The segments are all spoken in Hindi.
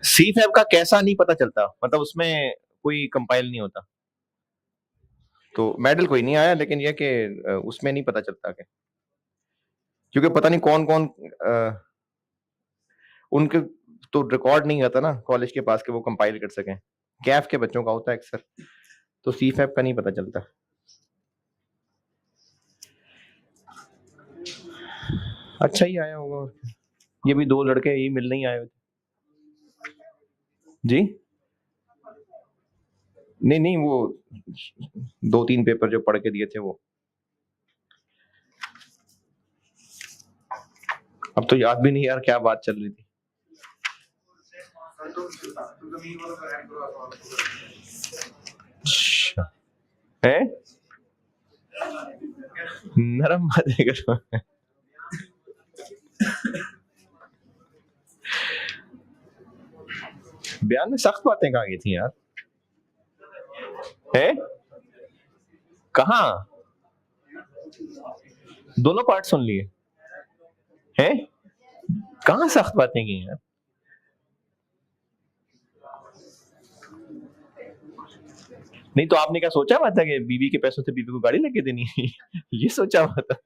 सी फैब का कैसा नहीं पता चलता, मतलब उसमें कोई कंपाइल नहीं होता, तो मेडल कोई नहीं आया, लेकिन यह कि उसमें नहीं पता चलता कि, क्योंकि पता नहीं कौन कौन उनके तो रिकॉर्ड नहीं आता ना कॉलेज के पास कि वो कंपाइल कर सकें। कैफ के बच्चों का होता है अक्सर, तो सी फैब का नहीं पता चलता। अच्छा ही आया होगा, ये भी दो लड़के यही मिलने ही आए हुए थे जी। नहीं नहीं, वो 2-3 पेपर जो पढ़ के दिए थे वो, अब तो याद भी नहीं यार क्या बात चल रही थी। अच्छा। है नरम बातें करो। बयान में सख्त बातें कहाँ गई थी यार? है कहा? दोनों पार्ट सुन लिए हैं? कहाँ सख्त बातें की यार? नहीं तो आपने क्या सोचा हुआ था कि बीवी के पैसों से बीवी को गाड़ी लेके देनी है? ये सोचा हुआ था?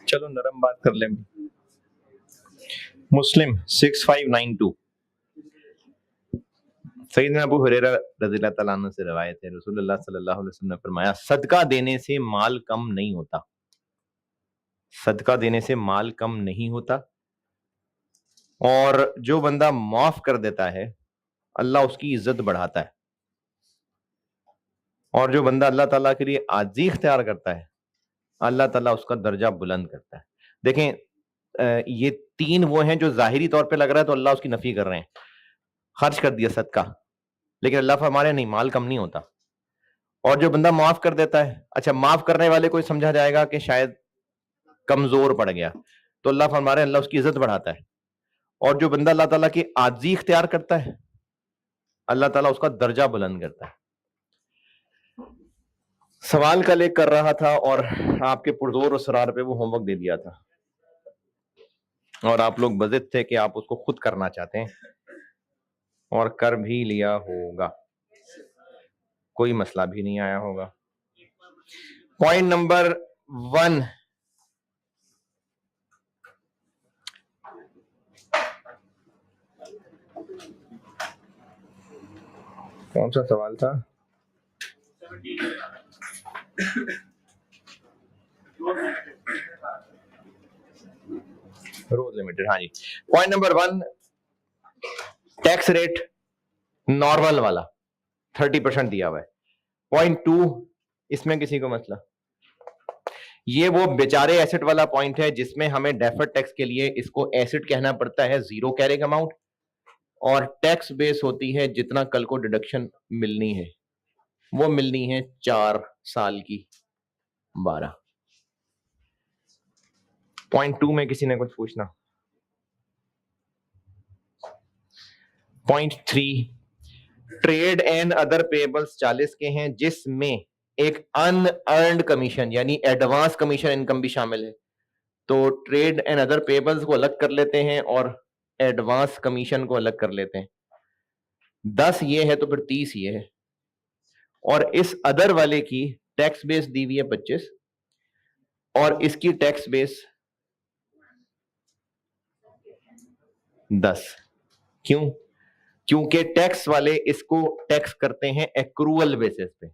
चलो नरम बात कर ले। मुस्लिम 6592, सैयदना अबू हुरैरा रज़ियल्लाहु तआला अन्हु से रिवायत है, रसूलुल्लाह सल्लल्लाहु अलैहि वसल्लम ने फरमाया, सदका देने से माल कम नहीं होता, सदका देने से माल कम नहीं होता, और जो बंदा माफ कर देता है अल्लाह उसकी इज्जत बढ़ाता है, और जो बंदा अल्लाह ताला के लिए आजी इख्तियार करता है अल्लाह ताला उसका दर्जा बुलंद करता है। देखें, ये 3 वो हैं जो ज़ाहिरी तौर पे लग रहा है तो अल्लाह उसकी नफ़ी कर रहे हैं। खर्च कर दिया सदका, लेकिन अल्लाह फरमा रहे हैं नहीं, माल कम नहीं होता। और जो बंदा माफ कर देता है, अच्छा माफ करने वाले को समझा जाएगा कि शायद कमजोर पड़ गया, तो अल्लाह फरमा रहे हैं अल्लाह उसकी इज्जत बढ़ाता है। और जो बंदा अल्लाह ताला की आजी इख्तियार करता है अल्लाह ताला उसका दर्जा बुलंद करता है। सवाल कल एक कर रहा था और आपके पुरजोर और सरार पे वो होमवर्क दे दिया था, और आप लोग बज़िद थे कि आप उसको खुद करना चाहते हैं, और कर भी लिया होगा, कोई मसला भी नहीं आया होगा। पॉइंट नंबर 1, कौन सा सवाल था? रोज लिमिटेड, हाँ जी। Point number 1, tax rate normal वाला 30% दिया हुआ है। पॉइंट 2, इसमें किसी को मसला? ये वो बेचारे एसेट वाला पॉइंट है जिसमें हमें डेफर्ड टैक्स के लिए इसको एसेट कहना पड़ता है, जीरो कैरिंग अमाउंट, और टैक्स बेस होती है जितना कल को डिडक्शन मिलनी है, वो मिलनी है 4 साल की 12। पॉइंट 2 में किसी ने कुछ पूछना? Point 3, trade and other payables 40 के हैं, जिसमें एक अनअर्न्ड कमीशन यानी एडवांस कमीशन इनकम भी शामिल है। तो ट्रेड एंड अदर पेबल्स को अलग कर लेते हैं और एडवांस कमीशन को अलग कर लेते हैं। 10 ये है तो फिर 30 ये है, और इस अदर वाले की टैक्स बेस दी हुई है 25, और इसकी टैक्स बेस 10। क्यों? क्योंकि टैक्स वाले इसको टैक्स करते हैं एक्रूअल बेसिस पे,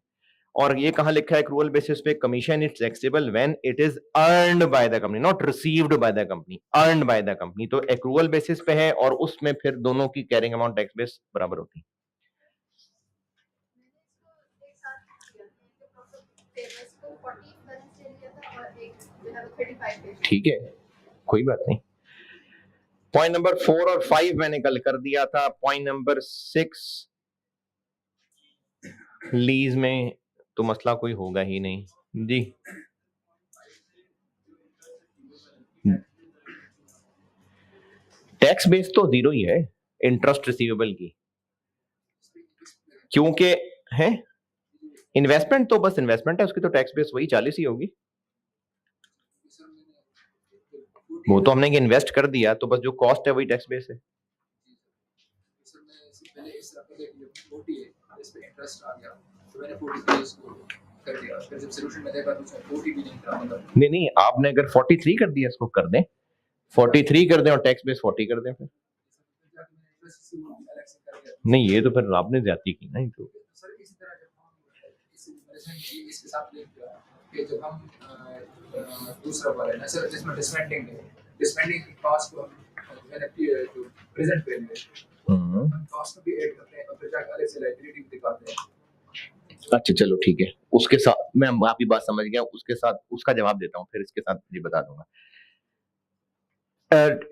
और ये कहां लिखा है एक्रूअल बेसिस पे? Commission is taxable when it is earned by the company, not received by the company, earned by the company. तो एक्रूअल बेसिस पे है और उसमें फिर दोनों की कैरिंग अमाउंट टैक्स बेस बराबर होती है। ठीक है, कोई बात नहीं। पॉइंट नंबर 4 और 5 मैंने कल कर दिया था। पॉइंट नंबर 6 लीज में तो मसला कोई होगा ही नहीं जी। टैक्स बेस तो जीरो ही है इंटरेस्ट रिसीवेबल की, क्योंकि है इन्वेस्टमेंट तो बस इन्वेस्टमेंट है, उसकी तो टैक्स बेस वही 40 ही होगी। वो तो हमने इन्वेस्ट कर दिया, तो बस जो कॉस्ट है वही टैक्स बेस है। नहीं नहीं, आपने अगर 43 कर दिया इसको कर दें, 43 कर दें और टैक्स बेस 40 कर दें फिर। नहीं, ये तो फिर आपने ज्यादती की ना। तो इसके साथ कि जब हम दूसरा वाला है ना सर, जिसमें डिसमेंटिंग कॉस्ट को जो प्रेजेंट पे हम कॉस्ट को भी ऐड करते हैं और फिर जाकर अलग से लायबिलिटी भी दिखाते हैं। अच्छा चलो ठीक है, उसके साथ मैं आपकी बात समझ गया, उसके साथ उसका जवाब देता हूँ, फिर इसके साथ ये बता दूंगा।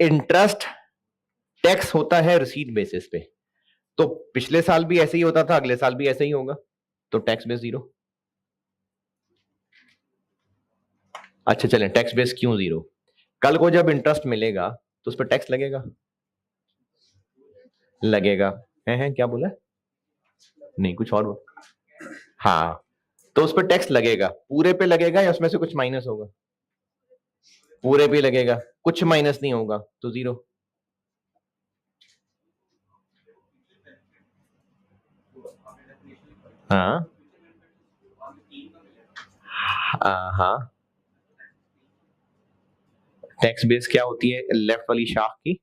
इंटरेस्ट टैक्स होता है रिसीट बेसिस पे, तो पिछले साल भी ऐसे ही होता था, अगले साल भी ऐसे ही होगा, तो टैक्स बेस जीरो। अच्छा चलें, टैक्स बेस क्यों जीरो? कल को जब इंटरेस्ट मिलेगा तो उस पर टैक्स लगेगा, लगेगा है क्या बोला? नहीं कुछ और। हाँ, तो उस पर टैक्स लगेगा, पूरे पे लगेगा या उसमें से कुछ माइनस होगा? पूरे पे लगेगा, कुछ माइनस नहीं होगा, तो जीरो। हाँ हाँ, टैक्स बेस क्या होती है लेफ्ट वाली शाख की?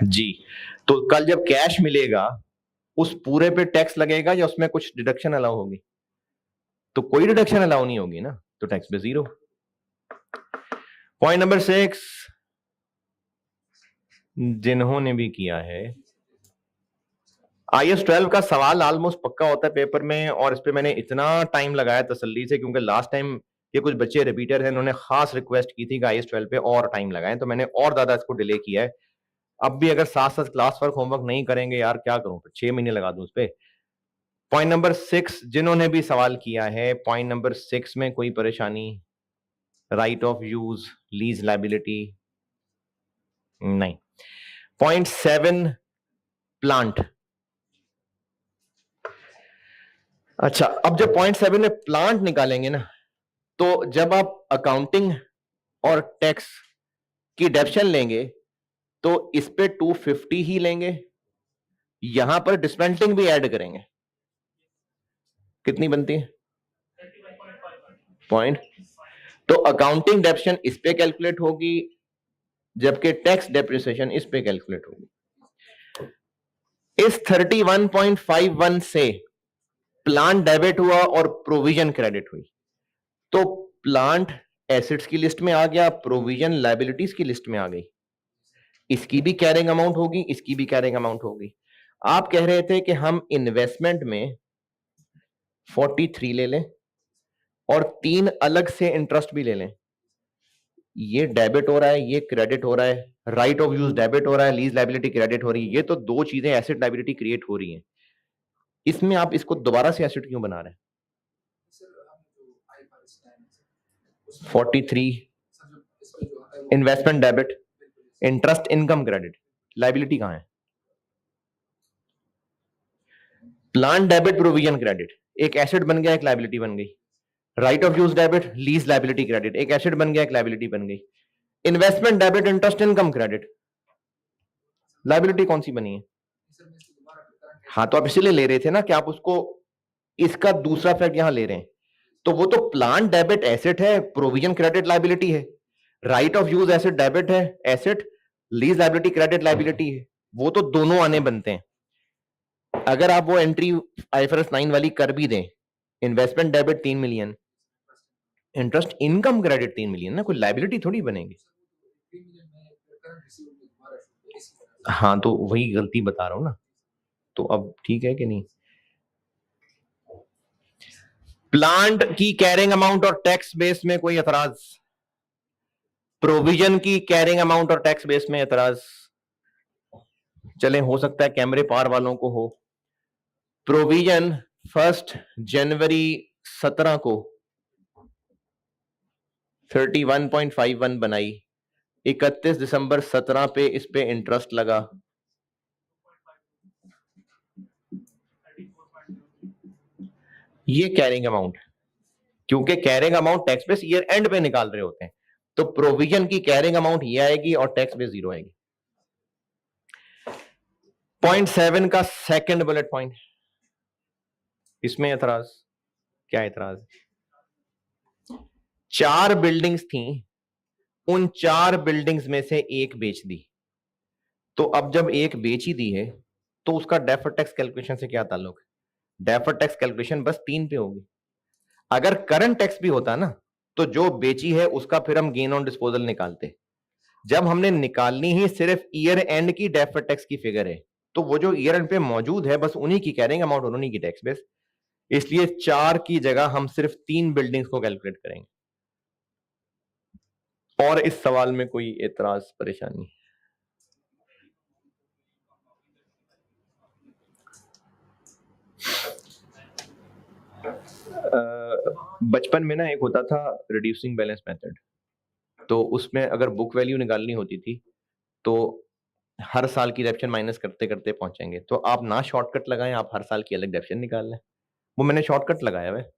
जी, तो कल जब कैश मिलेगा उस पूरे पे टैक्स लगेगा या उसमें कुछ डिडक्शन अलाउ होगी? तो कोई डिडक्शन अलाउ नहीं होगी ना, तो tax base zero. Point number 6 जिन्होंने भी किया है, IAS 12 का सवाल ऑलमोस्ट पक्का होता है पेपर में, और इस पे मैंने इतना टाइम लगाया तसल्ली से, क्योंकि लास्ट टाइम ये कुछ बच्चे रिपीटर हैं, उन्होंने खास रिक्वेस्ट की थी कि IAS 12 पे और टाइम लगाएं, तो मैंने और ज्यादा इसको डिले किया है। अब भी अगर साथ साथ क्लास वर्क होमवर्क नहीं करेंगे यार, क्या करूं फिर, 6 महीने लगा दूं उस पे। पॉइंट नंबर 6 जिन्होंने भी सवाल किया है, पॉइंट नंबर 6 में कोई परेशानी? Right of use, lease liability नहीं। Point 7 plant. अच्छा, अब जब पॉइंट 7 में प्लांट निकालेंगे ना, तो जब आप अकाउंटिंग और टैक्स की डेप्शन लेंगे तो इस पे 250 ही लेंगे, यहां पर डिस्मेंटलिंग भी ऐड करेंगे, कितनी बनती है? पॉइंट। तो अकाउंटिंग डेप्शन इस पे कैलकुलेट होगी, जबकि टैक्स डेप्रिसिएशन इस पे कैलकुलेट होगी। इस 31.51 से प्लांट डेबिट हुआ और प्रोविजन क्रेडिट हुई, तो प्लांट एसेट्स की लिस्ट में आ गया, प्रोविजन लायबिलिटीज की लिस्ट में आ गई। इसकी भी कैरिंग अमाउंट होगी, इसकी भी कैरिंग अमाउंट होगी। आप कह रहे थे कि हम इन्वेस्टमेंट में 43 ले लें और 3 अलग से इंटरेस्ट भी ले लें। ये डेबिट हो रहा है, ये क्रेडिट हो रहा है, राइट ऑफ यूज डेबिट हो रहा है, लीज लायबिलिटी क्रेडिट हो रही है, ये तो दो चीजें एसेट लायबिलिटी क्रिएट हो रही हैं। इसमें आप इसको दोबारा से एसेट क्यों बना रहे हैं? 43 investment debit, interest income credit, liability कहां है? प्लांट डेबिट प्रोविजन क्रेडिट, एक एसेट बन गया, एक लायबिलिटी बन गई। Right of use debit, lease liability credit, एक एसेट बन गया, एक लायबिलिटी बन गई। Investment debit, interest income credit, liability कौन सी बनी है? हाँ, तो आप इसीलिए ले रहे थे ना कि आप उसको इसका दूसरा फैक्ट यहां ले रहे हैं, तो वो तो प्लांट डेबिट एसेट है, प्रोविजन क्रेडिट लायबिलिटी है। Right of use asset debit है, asset, lease liability credit liability है, वो तो दोनों आने बनते हैं। अगर आप वो एंट्री आईएफआरएस 9 वाली कर भी दें, investment debit 3 million, interest income credit 3 million ना, कोई लायबिलिटी थोड़ी बनेगी। हाँ तो वही गलती बता रहा हूं ना, तो अब ठीक है कि नहीं। प्लांट की कैरिंग अमाउंट और टैक्स बेस में कोई एतराज, प्रोविजन की कैरिंग अमाउंट और टैक्स बेस में एतराज, चले हो सकता है कैमरे पार वालों को हो। प्रोविजन 1 जनवरी 17 को 31.51 बनाई, 31 दिसंबर 17 पे इस पे इंटरेस्ट लगा, ये कैरिंग अमाउंट, क्योंकि carrying amount tax base year and पे निकाल रहे होते हैं, तो प्रोविजन की कैरिंग अमाउंट ये आएगी और टैक्स बेस 0 आएगी। 0.7 का सेकंड बुलेट पॉइंट, इसमें एतराज, क्या एतराज? 4 बिल्डिंग्स थी, उन 4 बिल्डिंग्स में से एक बेच दी, तो अब जब एक बेच ही दी है तो उसका डेफर्ड टैक्स कैलकुलेशन से क्या ताल्लुक है? डेफर्ड टैक्स कैलकुलेशन बस 3 पे होगी। अगर करंट टैक्स भी होता ना तो जो बेची है उसका फिर हम गेन ऑन डिस्पोजल निकालते। जब हमने निकालनी ही सिर्फ ईयर एंड की डेफर्ड टैक्स की फिगर है, तो वो जो ईयर एंड पे मौजूद है बस उन्हीं की कैरिंग अमाउंट और उन्हीं की टैक्स बेस, इसलिए 4 की जगह हम सिर्फ 3 बिल्डिंग्स को कैलकुलेट करेंगे। और इस सवाल में कोई एतराज परेशानी? बचपन में ना एक होता था रिड्यूसिंग बैलेंस मेथड, तो उसमें अगर बुक वैल्यू निकालनी होती थी तो हर साल की डेप्शन माइनस करते करते पहुंचेंगे, तो आप ना शॉर्टकट लगाएं, आप हर साल की अलग डेप्शन निकाल लें। वो मैंने शॉर्टकट लगाया है।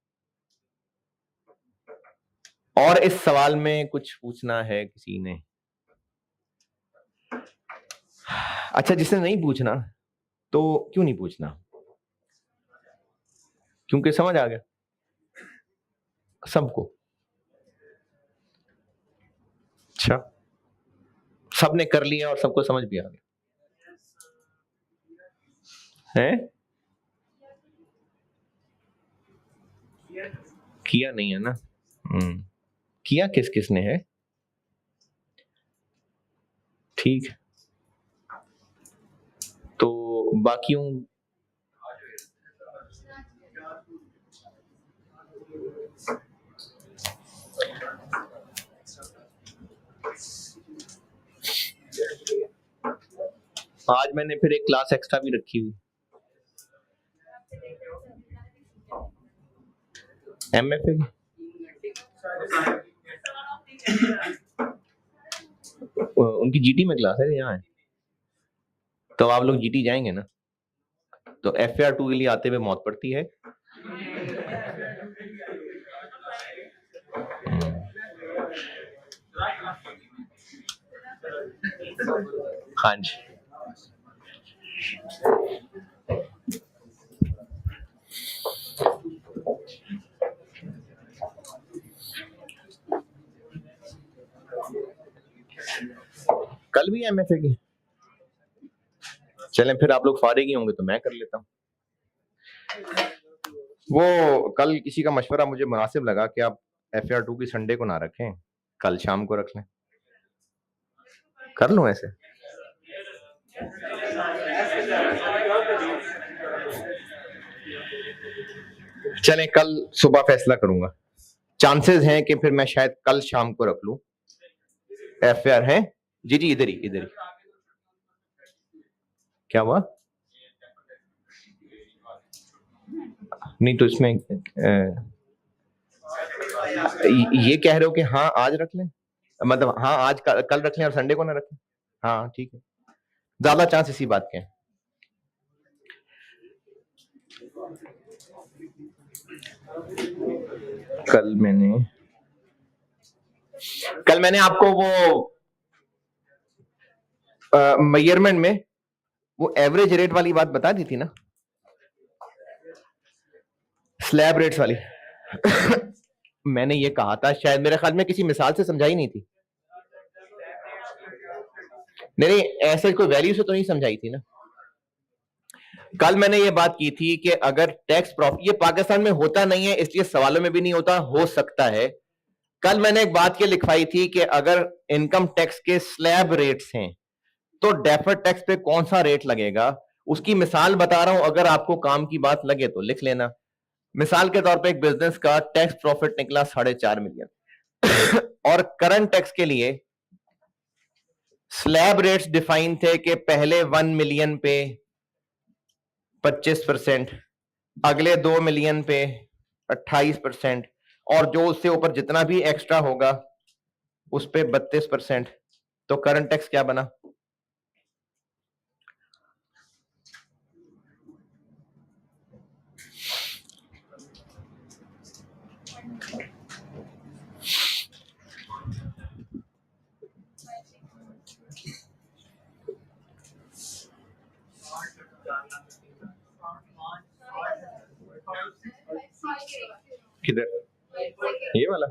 और इस सवाल में कुछ पूछना है किसी ने? अच्छा, जिसने नहीं पूछना तो क्यों नहीं पूछना? क्योंकि समझ आ गया सबको। अच्छा, सबने कर लिया और सबको समझ भी आ गया है? किया नहीं है ना? किया किस किसने है? ठीक, तो बाकियों आज मैंने फिर एक क्लास एक्स्ट्रा भी रखी हुई, एमएफए की। उनकी जीटी में क्लास है यहाँ है, तो आप लोग जीटी जाएंगे ना, तो FAR 2 के लिए आते हुए मौत पड़ती है। हाँ जी, कल भी एमएफए की। चलें फिर, आप लोग फारिग ही होंगे तो मैं कर लेता हूँ। वो कल किसी का मशवरा मुझे मुनासिब लगा कि आप FAR 2 की संडे को ना रखें, कल शाम को रख लें। कर लूं ऐसे? चलें कल सुबह फैसला करूंगा, चांसेस हैं कि फिर मैं शायद कल शाम को रख लूं। FAR है जी जी, इधर ही इधर ही। क्या हुआ? नहीं तो इसमें ये कह रहे हो कि हाँ आज रख लें, मतलब हाँ आज कल रख लें और संडे को ना रखें? हाँ ठीक है, ज्यादा चांस इसी बात के हैं। कल मैंने आपको वो मेजरमेंट में वो एवरेज रेट वाली बात बता दी थी ना, स्लैब रेट्स वाली। मैंने ये कहा था, शायद मेरे ख्याल में किसी मिसाल से समझाई नहीं थी। नहीं, ऐसे कोई वैल्यू से तो नहीं समझाई थी ना। कल मैंने ये बात की थी कि अगर टैक्स प्रॉफिट, ये पाकिस्तान में होता नहीं है इसलिए सवालों में भी नहीं होता, हो सकता है। कल मैंने एक बात ये लिखवाई थी कि अगर इनकम टैक्स के स्लैब रेट्स हैं तो डेफर्ड टैक्स पे कौन सा रेट लगेगा, उसकी मिसाल बता रहा हूं, अगर आपको काम की बात लगे तो लिख लेना। मिसाल के तौर पे एक बिजनेस का टैक्स प्रॉफिट निकला 4.5 मिलियन और करंट टैक्स के लिए स्लैब रेट्स डिफाइन थे कि पहले 1 मिलियन पे 25%, अगले 2 मिलियन पे 28%, और जो उससे ऊपर जितना भी एक्स्ट्रा होगा उस पे 32%। तो करंट टैक्स क्या बना? किधर? ये वाला?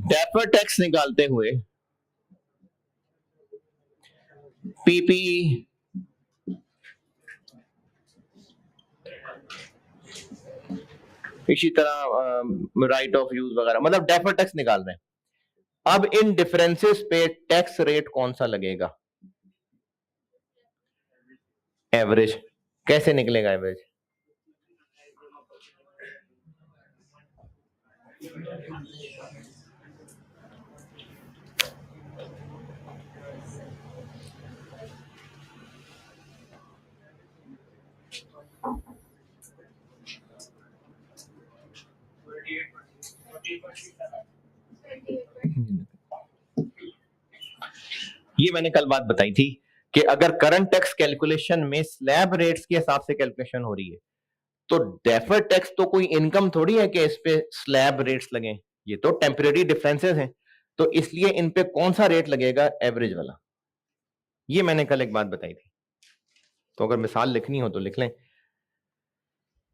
डेफर्ड टैक्स निकालते हुए पीपी इसी तरह राइट ऑफ यूज वगैरह, मतलब डेफर्ड टैक्स निकाल रहे हैं। अब इन डिफरेंसेस पे टैक्स रेट कौन सा लगेगा? एवरेज। कैसे निकलेगा एवरेज? ये मैंने कल बात बताई थी कि अगर करंट टैक्स कैलकुलेशन में स्लैब रेट्स के हिसाब से कैलकुलेशन हो रही है तो डेफर्ड टैक्स तो कोई इनकम थोड़ी है कि इस पे स्लैब रेट्स लगे, ये तो टेम्परेरी डिफरेंसेस हैं। तो इसलिए इन पे कौन सा रेट लगेगा? एवरेज वाला। ये मैंने कल एक बात बताई थी, तो अगर मिसाल लिखनी हो तो लिख लें।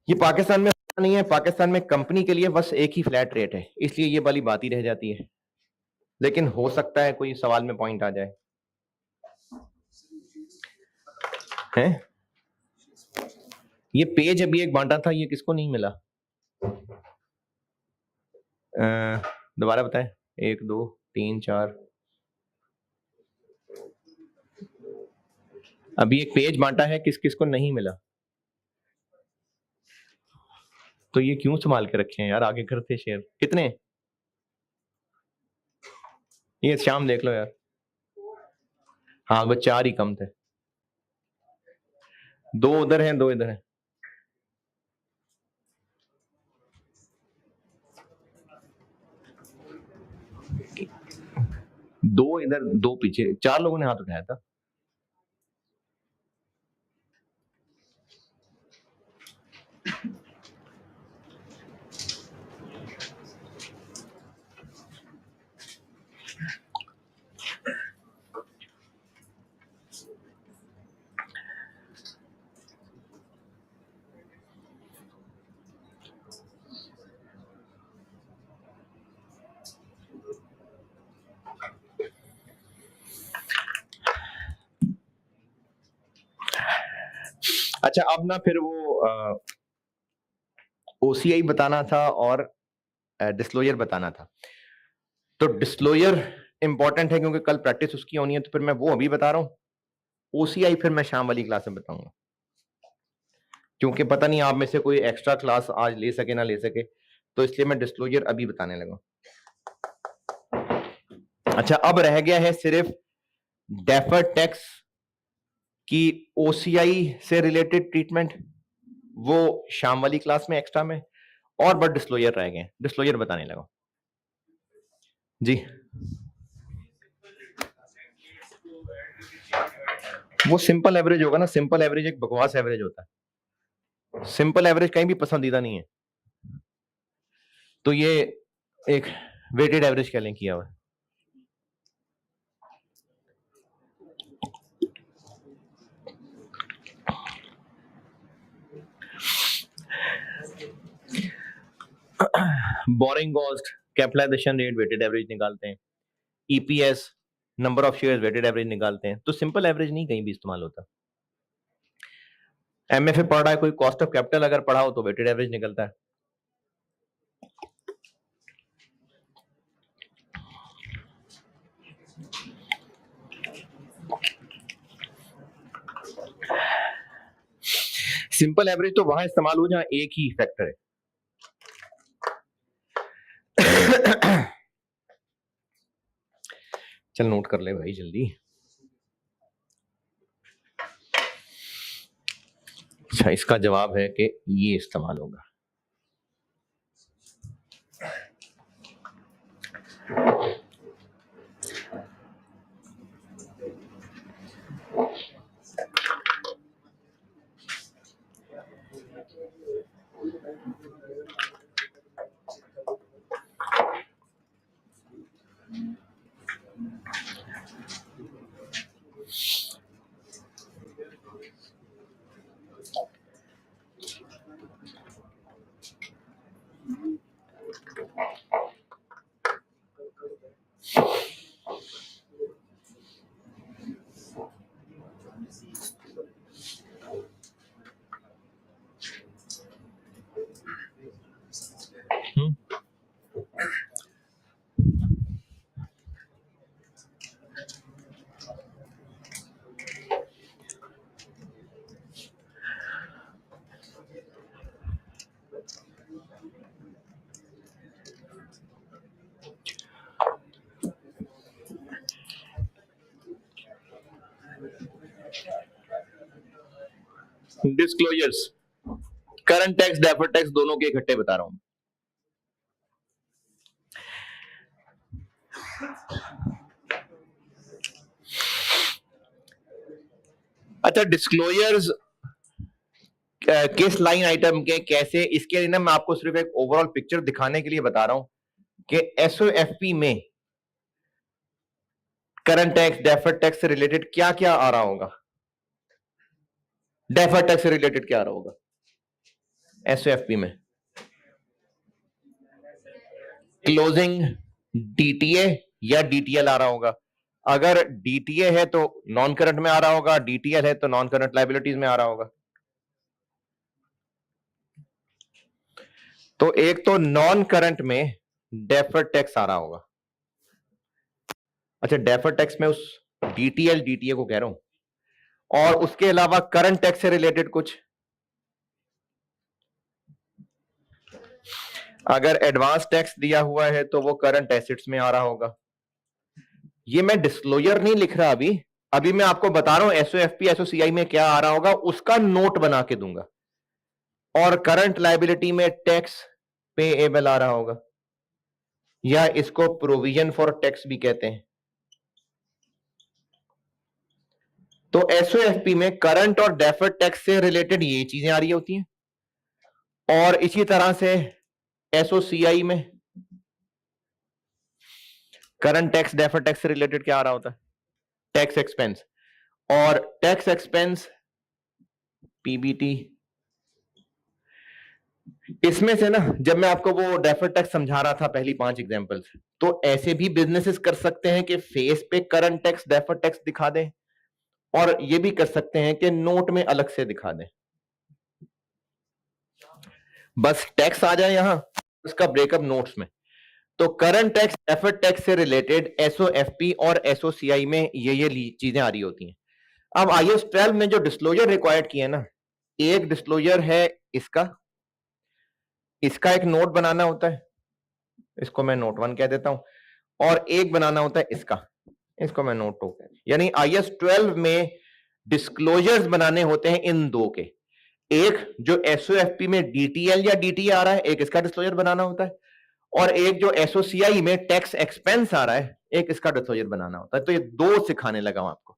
ये पाकिस्तान में नहीं है, पाकिस्तान में कंपनी के लिए बस एक ही फ्लैट रेट है, इसलिए ये वाली बात ही रह जाती है। लेकिन हो सकता है कोई सवाल में पॉइंट आ जाए। हैं? ये पेज अभी एक बांटा था, ये किसको नहीं मिला? दोबारा बताएं। 1 2 3 4, अभी एक पेज बांटा है, किस किस को नहीं मिला? तो ये क्यों संभाल के रखे हैं यार, आगे करते शेयर। कितने? ये शाम देख लो यार। हाँ बस 4 ही कम थे, 2 उधर हैं 2 इधर हैं। दो इधर 2 पीछे, 4 लोगों ने हाथ उठाया था। अच्छा अब ना फिर वो ओसीआई बताना था और डिस्क्लोजर बताना था। तो डिस्क्लोजर इंपॉर्टेंट है क्योंकि कल प्रैक्टिस उसकी होनी है, तो फिर मैं वो अभी बता रहा हूं। ओसीआई फिर मैं शाम वाली क्लास में बताऊंगा, क्योंकि पता नहीं आप में से कोई एक्स्ट्रा क्लास आज ले सके ना ले सके, तो इसलिए मैं डिस्क्लोजर अभी बताने लगा। अच्छा अब रह गया है सिर्फ डेफर्ड टैक्स की ओसीआई से रिलेटेड ट्रीटमेंट, वो शाम वाली क्लास में एक्स्ट्रा में, और बट डिस्क्लोजर रह गए। डिस्क्लोजर बताने लगा जी। वो सिंपल एवरेज होगा ना, सिंपल एवरेज एक बकवास एवरेज होता है, सिंपल एवरेज कहीं भी पसंदीदा नहीं है। तो ये एक वेटेड एवरेज कह लें किया हुआ। Borrowing cost, capitalisation rate, weighted average निकालते हैं। EPS, number of shares, weighted average निकालते हैं। तो सिंपल एवरेज नहीं कहीं भी इस्तेमाल होता। एमएफए पढ़ रहा है कोई, कॉस्ट ऑफ कैपिटल अगर पढ़ा हो तो वेटेड एवरेज निकलता है। सिंपल एवरेज तो वहां इस्तेमाल हो जहां एक ही फैक्टर है। चल नोट कर ले भाई जल्दी। अच्छा, इसका जवाब है कि ये इस्तेमाल होगा। Disclosures, current tax, deferred tax दोनों के इकट्ठे बता रहा हूं। अच्छा, डिस्क्लोजर्स किस लाइन आइटम के कैसे, इसके लिए ना मैं आपको सिर्फ एक ओवरऑल पिक्चर दिखाने के लिए बता रहा हूं कि एसओएफपी में करंट टैक्स, डेफर्ड टैक्स से रिलेटेड क्या क्या आ रहा होगा। डेफर्ड टैक्स से रिलेटेड क्या आ रहा होगा एसओएफपी में? क्लोजिंग डीटीए या डीटीएल आ रहा होगा। अगर डीटीए है तो नॉन करंट में आ रहा होगा, डीटीएल है तो नॉन करंट लाइबिलिटीज में आ रहा होगा। तो एक तो नॉन करंट में डेफर्ड टैक्स आ रहा होगा। अच्छा, डेफर्ड टैक्स में उस डीटीएल डीटीए को कह रहा हूं, और उसके अलावा करंट टैक्स से रिलेटेड कुछ, अगर एडवांस टैक्स दिया हुआ है तो वो करंट एसेट्स में आ रहा होगा। ये मैं डिस्क्लोजर नहीं लिख रहा अभी, अभी मैं आपको बता रहा हूं एसओएफपी एसओसीआई में क्या आ रहा होगा, उसका नोट बना के दूंगा। और करंट लायबिलिटी में टैक्स पेएबल आ रहा होगा, या इसको प्रोविजन फॉर टैक्स भी कहते हैं। तो एसओएफपी में करंट और डेफर्ड टैक्स से रिलेटेड ये चीजें आ रही होती हैं। और इसी तरह से एसओसीआई में करंट टैक्स, डेफर्ड टैक्स से रिलेटेड क्या आ रहा होता है? Tax expense. और टैक्स एक्सपेंस पीबीटी। इसमें से ना, जब मैं आपको वो डेफर्ड टैक्स समझा रहा था पहली 5 एग्जांपल्स, तो ऐसे भी बिजनेसेस कर सकते हैं कि फेस पे करंट टैक्स, डेफर्ड टैक्स दिखा दें, और ये भी कर सकते हैं कि नोट में अलग से दिखा दें। बस टैक्स आ जाए यहां, उसका ब्रेकअप नोट्स में। तो करंट टैक्स, डेफर्ड टैक्स से रिलेटेड एसओएफपी और एसओसीआई में ये चीजें आ रही होती हैं। अब आईएस 12 में जो डिस्क्लोजर रिक्वायर्ड किए ना, एक डिस्क्लोजर है इसका, इसका एक नोट बनाना होता है, इसको मैं नोट 1 कह देता हूं, और एक बनाना होता है इसका, इसको मैं नोट 2 यानी आईएस 12 में डिस्क्लोजर्स बनाने होते हैं इन दो के। एक जो एसओएफपी में डीटीएल या डीटीए आ रहा है, एक इसका डिस्क्लोजर बनाना होता है, और एक जो एसओसीआई में टैक्स एक्सपेंस आ रहा है, एक इसका डिस्क्लोजर बनाना होता है। तो ये दो सिखाने लगा हूं आपको।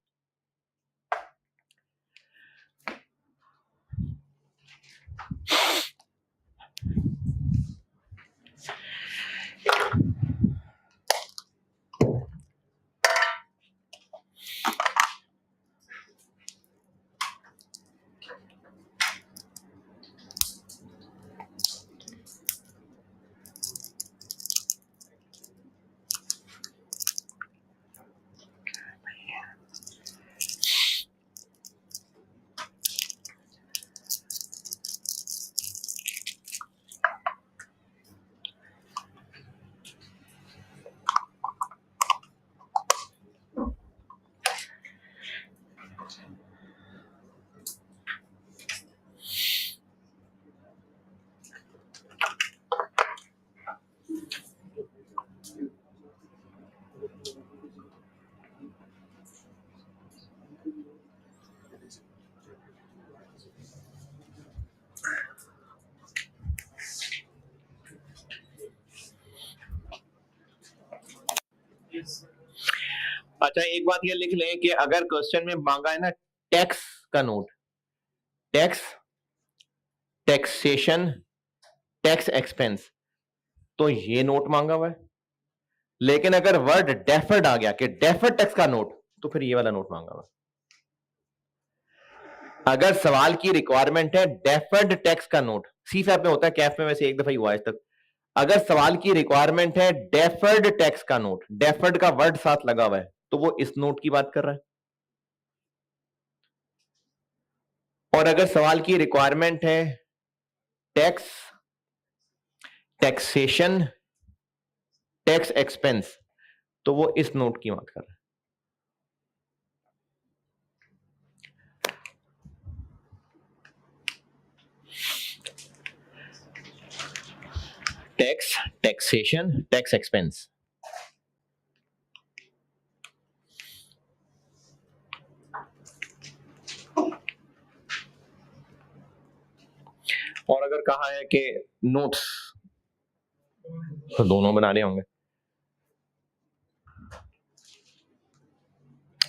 अच्छा एक बात ये लिख लें कि अगर क्वेश्चन में मांगा है ना टैक्स का note, tax, taxation, tax expense, तो ये नोट मांगा हुआ है। लेकिन अगर वर्ड डेफर्ड आ गया कि डेफर्ड टैक्स का नोट, तो फिर ये वाला नोट मांगा हुआ है। अगर सवाल की रिक्वायरमेंट है डेफर्ड टैक्स का नोट, सी फैप में होता है, कैफ में वैसे एक दफा ही हुआ आज तक। अगर सवाल की रिक्वायरमेंट है डेफर्ड टैक्स का नोट, डेफर्ड का वर्ड साथ लगा हुआ है, तो वो इस नोट की बात कर रहा है। और अगर सवाल की रिक्वायरमेंट है टैक्स, टैक्सेशन, टैक्स एक्सपेंस, तो वो इस नोट की बात कर रहा है। Tax, taxation, tax expense. और अगर कहा है कि नोट्स, तो दोनों बनाने होंगे।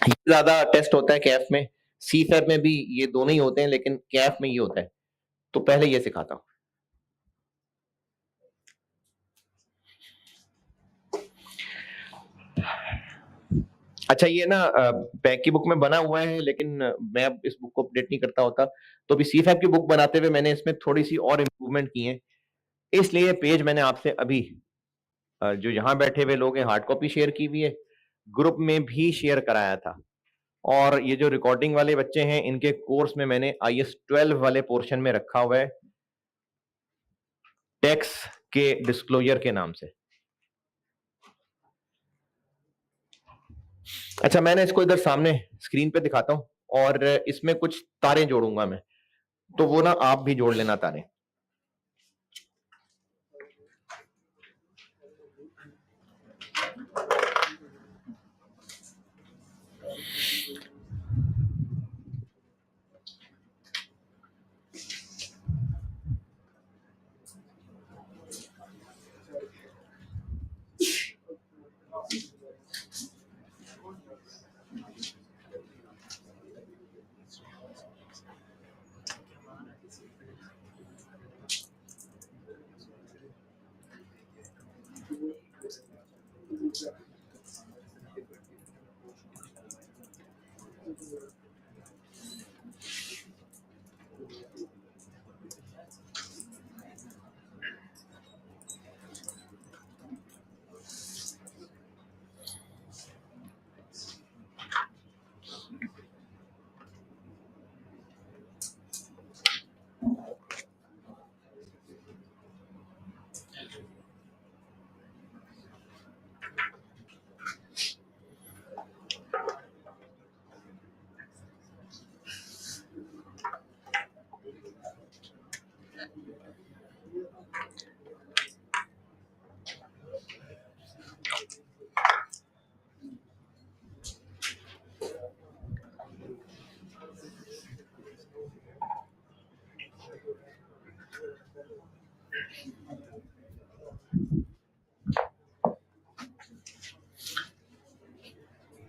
ये ज्यादा टेस्ट होता है कैफ में, सी फैप में भी ये दोनों ही होते हैं, लेकिन कैफ में ये होता है, तो पहले ये सिखाता हूं। अच्छा ये ना पैक की बुक में बना हुआ है, लेकिन मैं अब इस बुक को अपडेट नहीं करता होता, तो अभी सी फैप की बुक बनाते हुए मैंने इसमें थोड़ी सी और इम्प्रूवमेंट की है, इसलिए पेज मैंने आपसे अभी जो यहाँ बैठे हुए लोग हैं हार्ड कॉपी शेयर की हुई है, ग्रुप में भी शेयर कराया था। और ये जो रिकॉर्डिंग वाले बच्चे हैं इनके कोर्स में मैंने IS 12 वाले पोर्शन में रखा हुआ है टैक्स के डिस्क्लोजर के नाम से। अच्छा मैंने इसको इधर सामने स्क्रीन पे दिखाता हूं और इसमें कुछ तारे जोड़ूंगा मैं, तो वो ना आप भी जोड़ लेना तारे।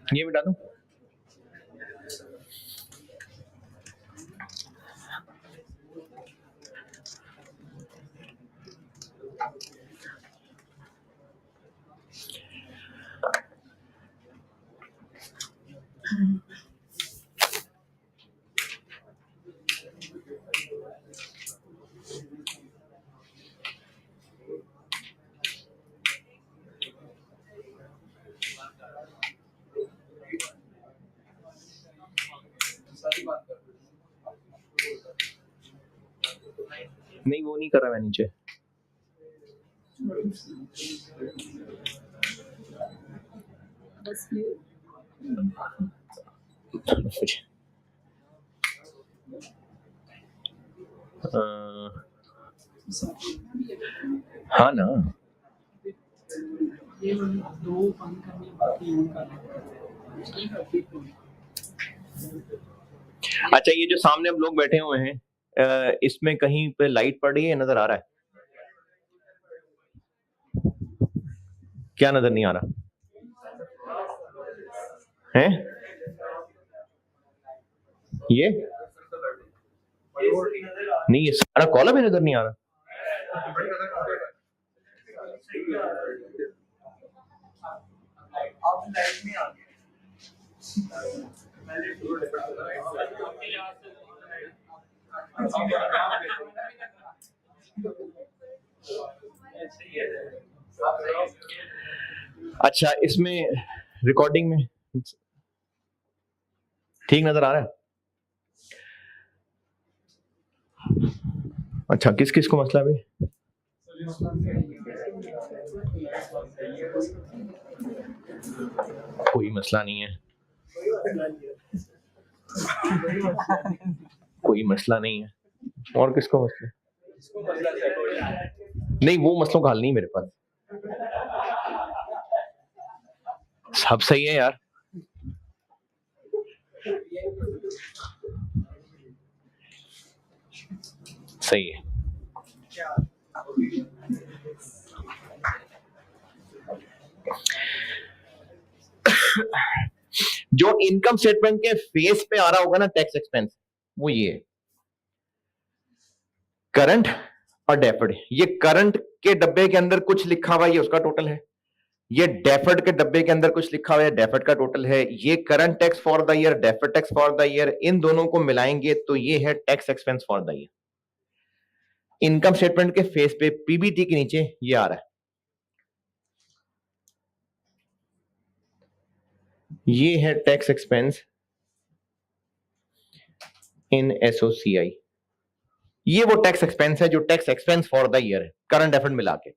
ये मिटा दूं? नहीं वो नहीं कर रहा मैं नीचे। हाँ ना अच्छा ये जो सामने हम लोग बैठे हुए हैं इसमें कहीं पे लाइट पड़ रही है, नजर आ रहा है? क्या नजर नहीं आ रहा? हैं ये नहीं, ये सारा कॉलम ही नजर नहीं आ रहा। अच्छा, इसमें रिकॉर्डिंग में ठीक नजर आ रहा है? अच्छा, किस किस को मसला भी? कोई मसला नहीं है, कोई मसला नहीं है। और किसको मसला? नहीं, वो मसलों का हल नहीं मेरे पास। सब सही है यार। सही है। जो इनकम स्टेटमेंट के फेस पे आ रहा होगा ना टैक्स एक्सपेंस, वो ये है, करंट और डेफर्ड। ये करंट के डब्बे के अंदर कुछ लिखा हुआ है, ये उसका टोटल है। ये डेफर्ड के डब्बे के अंदर कुछ लिखा हुआ है, डेफर्ड का टोटल है। ये current tax for the year, deferred tax for the year, इन दोनों को मिलाएंगे तो ये है tax expense for the year. Income statement के फेस पे पीबीटी के नीचे ये आ रहा है। ये है टैक्स एक्सपेंस इन एसओसीआई। ये वो टैक्स एक्सपेंस है जो tax expense for the year है, करंट डेफर्ड मिला के।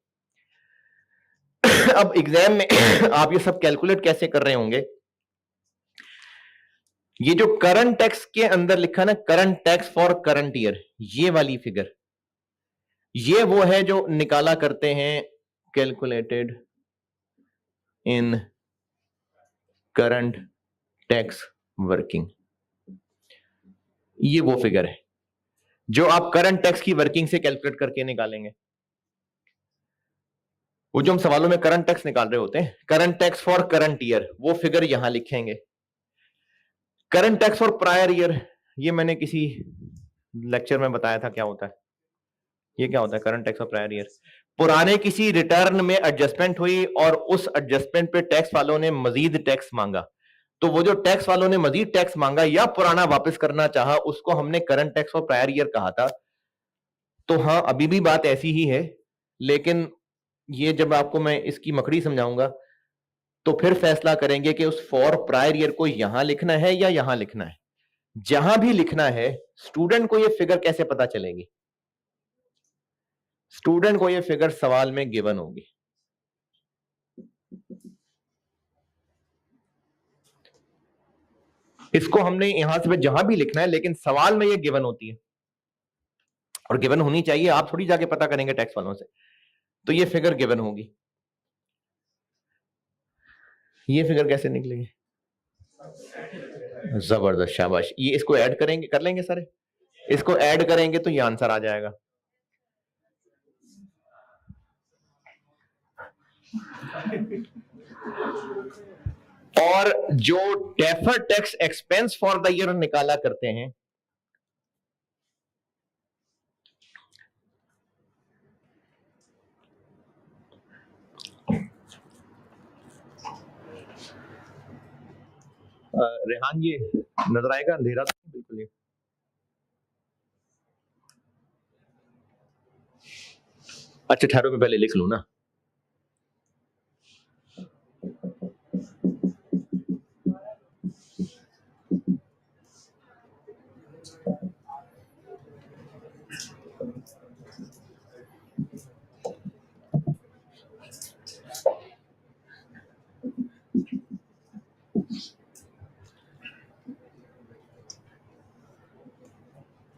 अब एग्जाम में आप ये सब कैलकुलेट कैसे कर रहे होंगे? ये जो करंट टैक्स के अंदर लिखा ना, current tax for current year, ये वाली फिगर, ये वो है जो निकाला करते हैं calculated in current tax working. ये वो फिगर है जो आप करंट टैक्स की वर्किंग से कैलकुलेट करके निकालेंगे। वो जो हम सवालों में करंट टैक्स निकाल रहे होते हैं, current tax for current year, वो फिगर यहां लिखेंगे। Current tax for prior year, ये मैंने किसी लेक्चर में बताया था क्या होता है। ये क्या होता है current tax for prior year? पुराने किसी रिटर्न में एडजस्टमेंट हुई और उस एडजस्टमेंट पे टैक्स वालों ने मजीद टैक्स मांगा, तो वो जो टैक्स वालों ने मजीद टैक्स मांगा या पुराना वापस करना चाहा, उसको हमने current tax for prior year कहा था। तो हाँ, अभी भी बात ऐसी ही है, लेकिन ये जब आपको मैं इसकी मकड़ी समझाऊंगा तो फिर फैसला करेंगे कि उस फॉर प्रायर ईयर को यहां लिखना है या यहां लिखना है। जहां भी लिखना है, स्टूडेंट को ये फिगर कैसे पता चलेगी? स्टूडेंट को ये फिगर सवाल में गिवन होगी। इसको हमने यहां से जहां भी लिखना है, लेकिन सवाल में ये गिवन होती है और गिवन होनी चाहिए। आप थोड़ी जाके पता करेंगे टैक्स वालों से, तो ये फिगर गिवन होगी। ये फिगर कैसे निकलेगी? जबरदस्त, शाबाश। ये इसको ऐड करेंगे, कर लेंगे सारे, इसको ऐड करेंगे तो ये आंसर आ जाएगा। और जो deferred tax expense for the year निकाला करते हैं, रेहान ये नजर आएगा? अंधेरा तो बिल्कुल ये। अच्छा ठहरो, मैं पहले लिख लूं ना।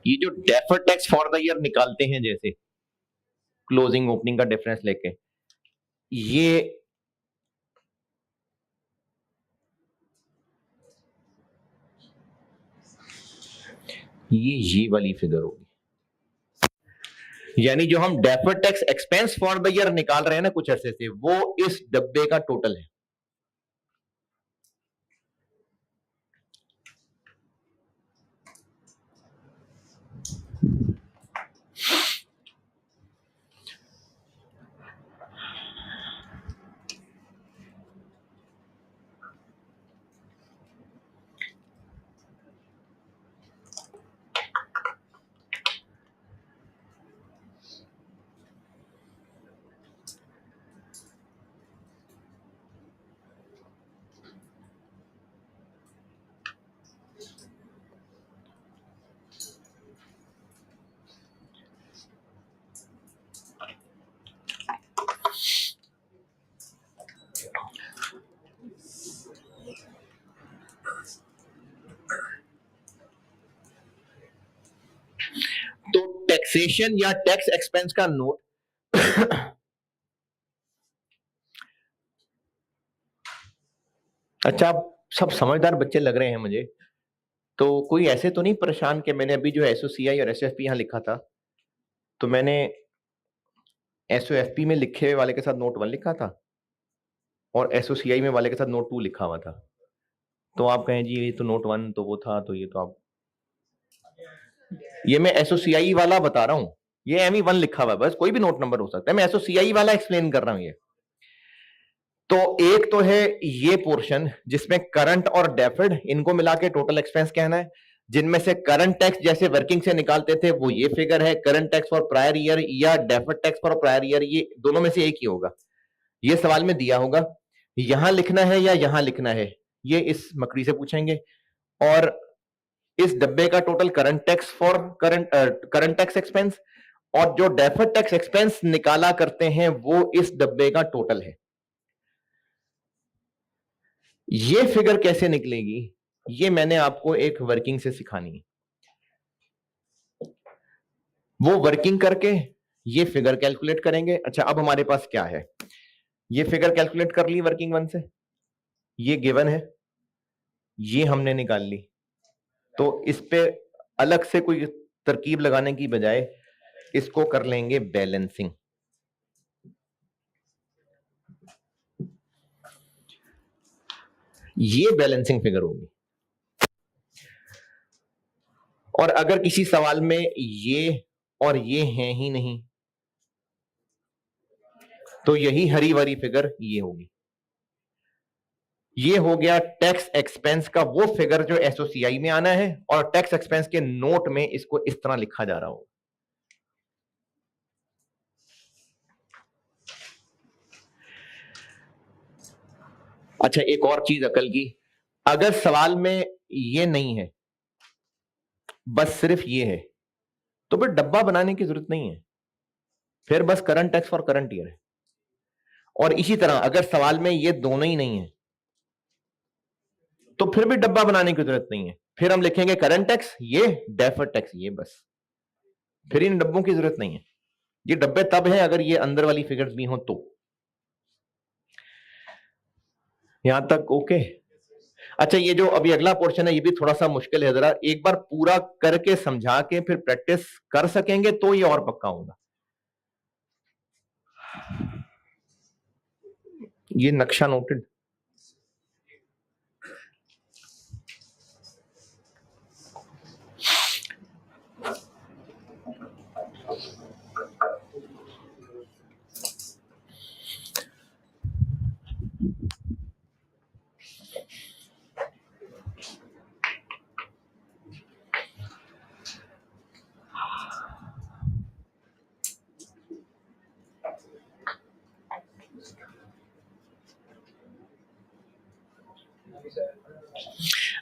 ये जो deferred tax for the year निकालते हैं, जैसे क्लोजिंग ओपनिंग का डिफरेंस लेके, ये वाली फिगर होगी। यानी जो हम deferred tax expense for the year निकाल रहे हैं ना कुछ अरसे से, वो इस डब्बे का टोटल है। तो टैक्सेशन या टैक्स एक्सपेंस का नोट अच्छा, आप सब समझदार बच्चे लग रहे हैं मुझे। तो कोई ऐसे तो नहीं परेशान कि मैंने अभी जो एसओसीआई और एसएफपी यहां लिखा था, तो मैंने एसओएफपी में लिखे वाले के साथ नोट 1 लिखा था और एसओसीआई में वाले के साथ नोट 2 लिखा हुआ था। तो आप कहें जी ये तो नोट 1 तो वो था, तो ये तो आप, ये मैं एसओसीआई वाला बता रहा हूं, ये एमई 1 लिखा हुआ है, बस कोई भी नोट नंबर हो सकता है, मैं एसओसीआई वाला एक्सप्लेन कर रहा हूं ये। तो एक तो है ये पोर्शन जिसमें करंट और डेफर्ड इनको मिला के टोटल एक्सपेंस कहना है, जिनमें से करंट टैक्स जैसे वर्किंग से निकालते थे वो ये फिगर है, current tax for prior year या deferred tax for prior year, ये दोनों में से एक ही होगा, ये सवाल में दिया होगा। यहां लिखना है या यहां लिखना है, ये इस मकड़ी से पूछेंगे। और इस डब्बे का total current tax for current tax expense और जो डेफर्ड टैक्स एक्सपेंस निकाला करते हैं वो इस डब्बे का टोटल है। ये फिगर कैसे निकलेगी, ये मैंने आपको एक वर्किंग से सिखानी है। वो वर्किंग करके ये फिगर कैलकुलेट करेंगे। अच्छा, अब हमारे पास क्या है, ये फिगर कैलकुलेट कर ली वर्किंग 1 से, ये गिवन है, ये हमने निकाल ली। तो इस पे अलग से कोई तरकीब लगाने की बजाय इसको कर लेंगे बैलेंसिंग। ये बैलेंसिंग फिगर होगी। और अगर किसी सवाल में ये और ये हैं ही नहीं, तो यही हरी वाली फिगर ये होगी। ये हो गया टैक्स एक्सपेंस का वो फिगर जो एसओसीआई में आना है, और टैक्स एक्सपेंस के नोट में इसको इस तरह लिखा जा रहा होगा। अच्छा, एक और चीज अकल की, अगर सवाल में ये नहीं है, बस सिर्फ ये है, तो फिर डब्बा बनाने की जरूरत नहीं है, फिर बस current tax for current year है। और इसी तरह अगर सवाल में ये दोनों ही नहीं है, तो फिर भी डब्बा बनाने की जरूरत नहीं है, फिर हम लिखेंगे करंट टैक्स ये, डेफर्ड टैक्स ये, बस, फिर इन डब्बों की जरूरत नहीं है। ये डब्बे तब हैं अगर ये अंदर वाली फिगर्स भी हो तो। यहां तक ओके? अच्छा, ये जो अभी अगला पोर्शन है ये भी थोड़ा सा मुश्किल है, जरा एक बार पूरा करके समझा के फिर प्रैक्टिस कर सकेंगे तो ये और पक्का होगा। ये नक्शा नोटेड?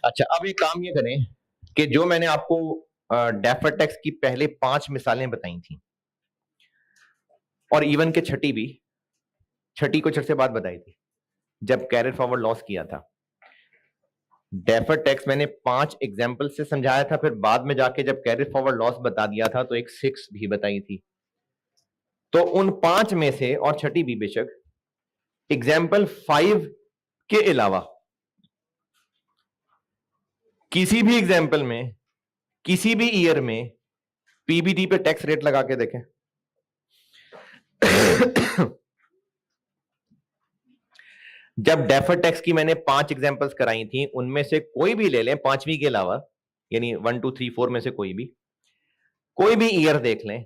अच्छा, अब एक काम ये करें कि जो मैंने आपको डेफर्ड टैक्स की पहले 5 मिसालें बताई थी, और इवन के छठी को छठ से बाद बताई थी जब कैरियर फॉरवर्ड लॉस किया था। डेफर्ड टैक्स मैंने 5 एग्जाम्पल से समझाया था, फिर बाद में जाके जब कैरियर फॉरवर्ड लॉस बता दिया था तो एक 6 भी बताई थी। तो उन 5 में से, और छठी भी बेशक, एग्जाम्पल 5 के अलावा किसी भी एग्जाम्पल में किसी भी ईयर में पीबीटी पे टैक्स रेट लगा के देखें। जब डेफर्ड टैक्स की मैंने 5 एग्जांपल्स कराई थी, उनमें से कोई भी ले लें, 5वीं के अलावा, यानी 1 2 3 4 में से कोई भी ईयर देख लें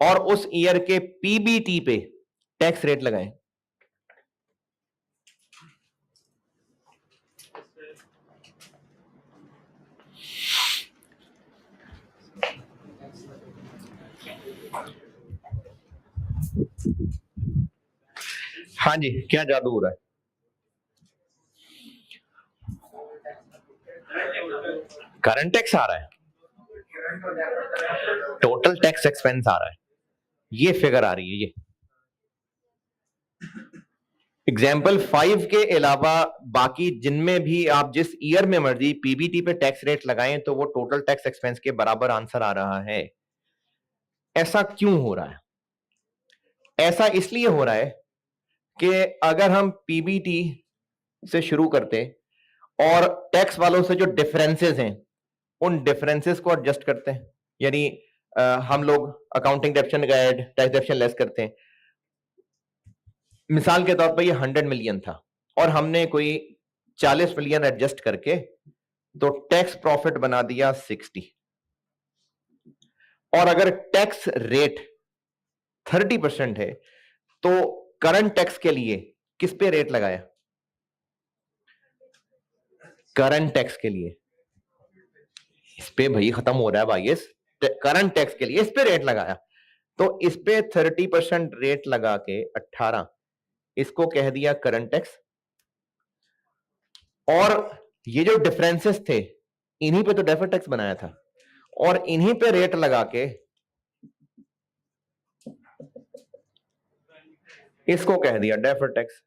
और उस ईयर के पीबीटी पे टैक्स रेट लगाएं। हाँ जी, क्या जादू हो रहा है? करंट टैक्स आ रहा है, टोटल टैक्स एक्सपेंस आ रहा है, ये फिगर आ रही है। ये एग्जाम्पल 5 के अलावा बाकी जिनमें भी आप जिस ईयर में मर्जी पीबीटी पे टैक्स रेट लगाएं तो वो टोटल टैक्स एक्सपेंस के बराबर आंसर आ रहा है। ऐसा क्यों हो रहा है? ऐसा इसलिए हो रहा है कि अगर हम पीबीटी से शुरू करते और टैक्स वालों से जो डिफरेंसेस हैं उन डिफरेंसेस को एडजस्ट करते हैं, यानी हम लोग अकाउंटिंग डेप्शन ऐड टैक्स डेप्शन लेस करते हैं। मिसाल के तौर पर ये 100 मिलियन था और हमने कोई 40 मिलियन एडजस्ट करके तो टैक्स प्रॉफिट बना दिया 60। और अगर टैक्स रेट 30% है तो करंट टैक्स के लिए किस पे रेट लगाया? करंट टैक्स के लिए इस पे भाई खत्म हो रहा है भाई, इस करंट टैक्स के लिए इस पे रेट लगाया, तो इस पे 30% रेट लगा के 18, इसको कह दिया करंट टैक्स। और ये जो डिफरेंसेस थे इन्हीं पे तो डेफर्ड टैक्स बनाया था और इन्हीं पे रेट लगा के इसको कह दिया डेफर्ड टैक्स।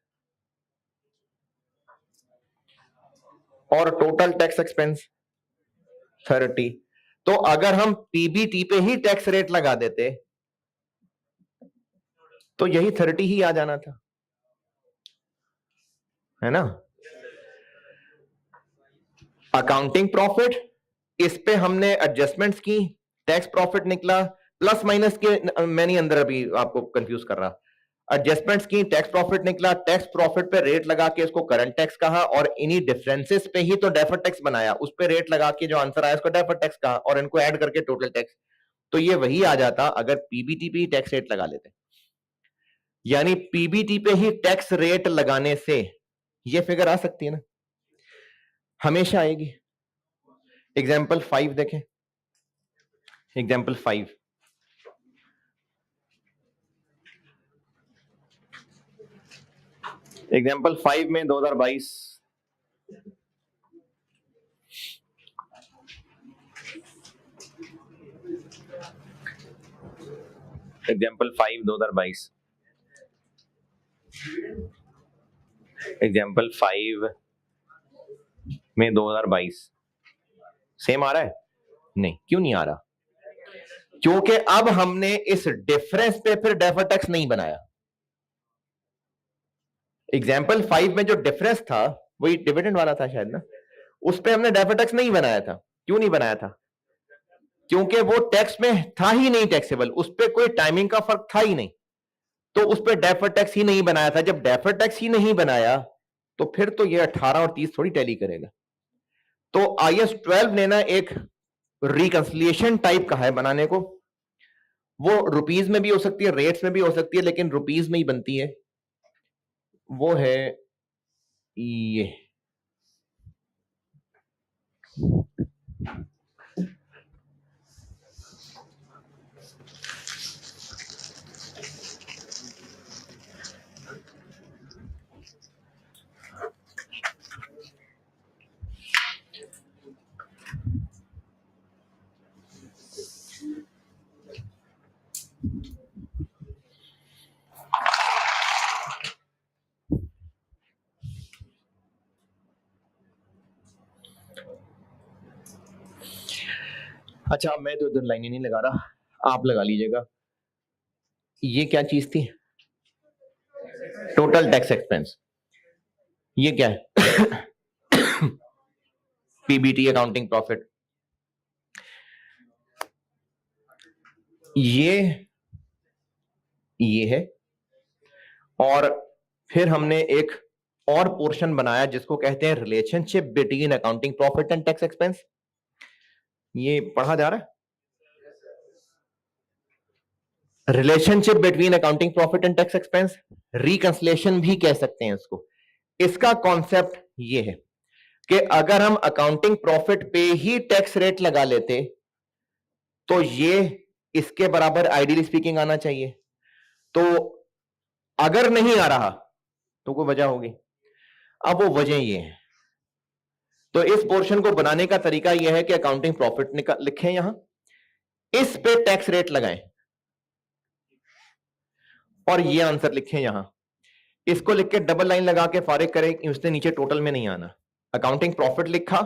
और टोटल टैक्स एक्सपेंस 30। तो अगर हम पीबीटी पे ही टैक्स रेट लगा देते तो यही 30 ही आ जाना था, है ना? अकाउंटिंग प्रॉफिट, इस पे हमने एडजस्टमेंट्स की, टैक्स प्रॉफिट निकला, प्लस माइनस के मैं नहीं अंदर अभी आपको कंफ्यूज कर रहा, एडजस्टमेंट्स की, टैक्स प्रॉफिट निकला, टैक्स प्रॉफिट पे रेट लगा के इसको करंट टैक्स कहा और इन्हीं डिफरेंसेस पे ही तो डेफर्ड टैक्स बनाया, उस पे रेट लगा के जो आंसर आया उसको डेफर्ड टैक्स कहा और इनको ऐड करके टोटल टैक्स। तो ये वही आ जाता अगर पीबीटी पे ही टैक्स रेट लगा लेते। यानी पीबीटी पे ही टैक्स रेट लगाने से ये फिगर आ सकती है ना, हमेशा आएगी। एग्जाम्पल 5 देखें, एग्जाम्पल 5, एग्जाम्पल 5 में 2022 एग्जाम्पल 5 2022 एग्जाम्पल 5 में 2022 सेम आ रहा है? नहीं, क्यों नहीं आ रहा? क्योंकि अब हमने इस डिफरेंस पे फिर डेफर्ड टैक्स नहीं बनाया। एग्जाम्पल 5 में जो डिफरेंस था वही डिविडेंड वाला था शायद ना, उस पे हमने डेफर्ड टैक्स नहीं बनाया था। क्यों नहीं बनाया था? क्योंकि वो टैक्स में था ही नहीं टैक्सेबल, उस पे कोई टाइमिंग का फर्क था ही नहीं, तो उस पे डेफर्ड टैक्स ही नहीं बनाया था। जब डेफर्ड टैक्स ही नहीं बनाया तो फिर तो ये 18 और 30 थोड़ी टैली करेगा। तो IAS 12 ने ना एक रिकंसिलिएशन टाइप का है बनाने को, वो रुपीज में भी हो सकती है, रेट्स में भी हो सकती है, लेकिन रुपीज में ही बनती है। वो है ये अच्छा, मैं तो इधर लाइन ही नहीं लगा रहा, आप लगा लीजिएगा। ये क्या चीज थी? Total tax expense. ये क्या है? PBT accounting profit. ये है और फिर हमने एक और पोर्शन बनाया जिसको कहते हैं relationship between accounting profit and tax expense. ये पढ़ा जा रहा है? Relationship between accounting profit and tax expense, reconciliation भी कह सकते हैं इसको। इसका कॉन्सेप्ट ये है कि अगर हम अकाउंटिंग प्रॉफिट पे ही टैक्स रेट लगा लेते तो ये इसके बराबर आइडियली स्पीकिंग आना चाहिए, तो अगर नहीं आ रहा तो कोई वजह होगी। अब वो वजह ये है, तो इस पोर्शन को बनाने का तरीका यह है कि अकाउंटिंग प्रॉफिट लिखें, यहां इस पे टैक्स रेट लगाएं और ये आंसर लिखें यहां। इसको लिख के डबल लाइन लगा के फारिग करें, उसने नीचे टोटल में नहीं आना। अकाउंटिंग प्रॉफिट लिखा,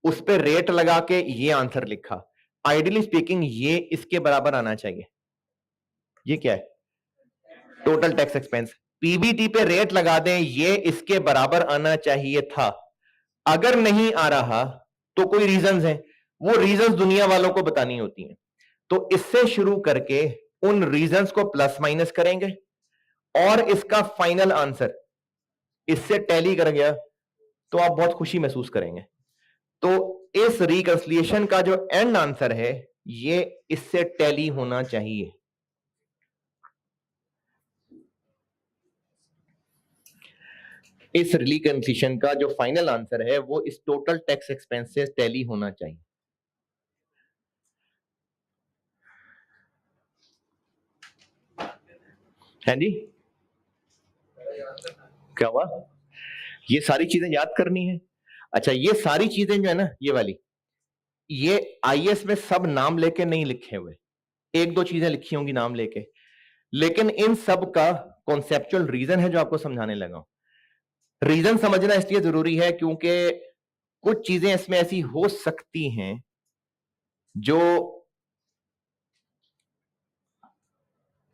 उस पे रेट लगा के ये आंसर लिखा। आइडियली स्पीकिंग ये इसके बराबर आना चाहिए। ये क्या है? Total tax expense. पीबीटी पे रेट लगा दें, ये इसके बराबर आना चाहिए था। अगर नहीं आ रहा तो कोई रीजंस हैं, वो रीजंस दुनिया वालों को बतानी होती हैं। तो इससे शुरू करके उन रीजंस को प्लस माइनस करेंगे और इसका फाइनल आंसर इससे टैली कर गया तो आप बहुत खुशी महसूस करेंगे। तो इस रिकंसिलिएशन का जो एंड आंसर है ये इससे टैली होना चाहिए। इस रिकंसिलिएशन का जो फाइनल आंसर है वो इस टोटल टैक्स एक्सपेंस से टैली होना चाहिए। है जी? क्या हुआ? ये सारी चीजें याद करनी है। अच्छा, ये सारी चीजें जो है ना, ये वाली, ये आईएएस में सब नाम लेके नहीं लिखे हुए, एक दो चीजें लिखी होंगी नाम लेके, लेकिन इन सब का कॉन्सेप्चुअल रीजन है जो आपको समझाने लगा हूं। रीजन समझना इसलिए जरूरी है क्योंकि कुछ चीजें इसमें ऐसी हो सकती हैं जो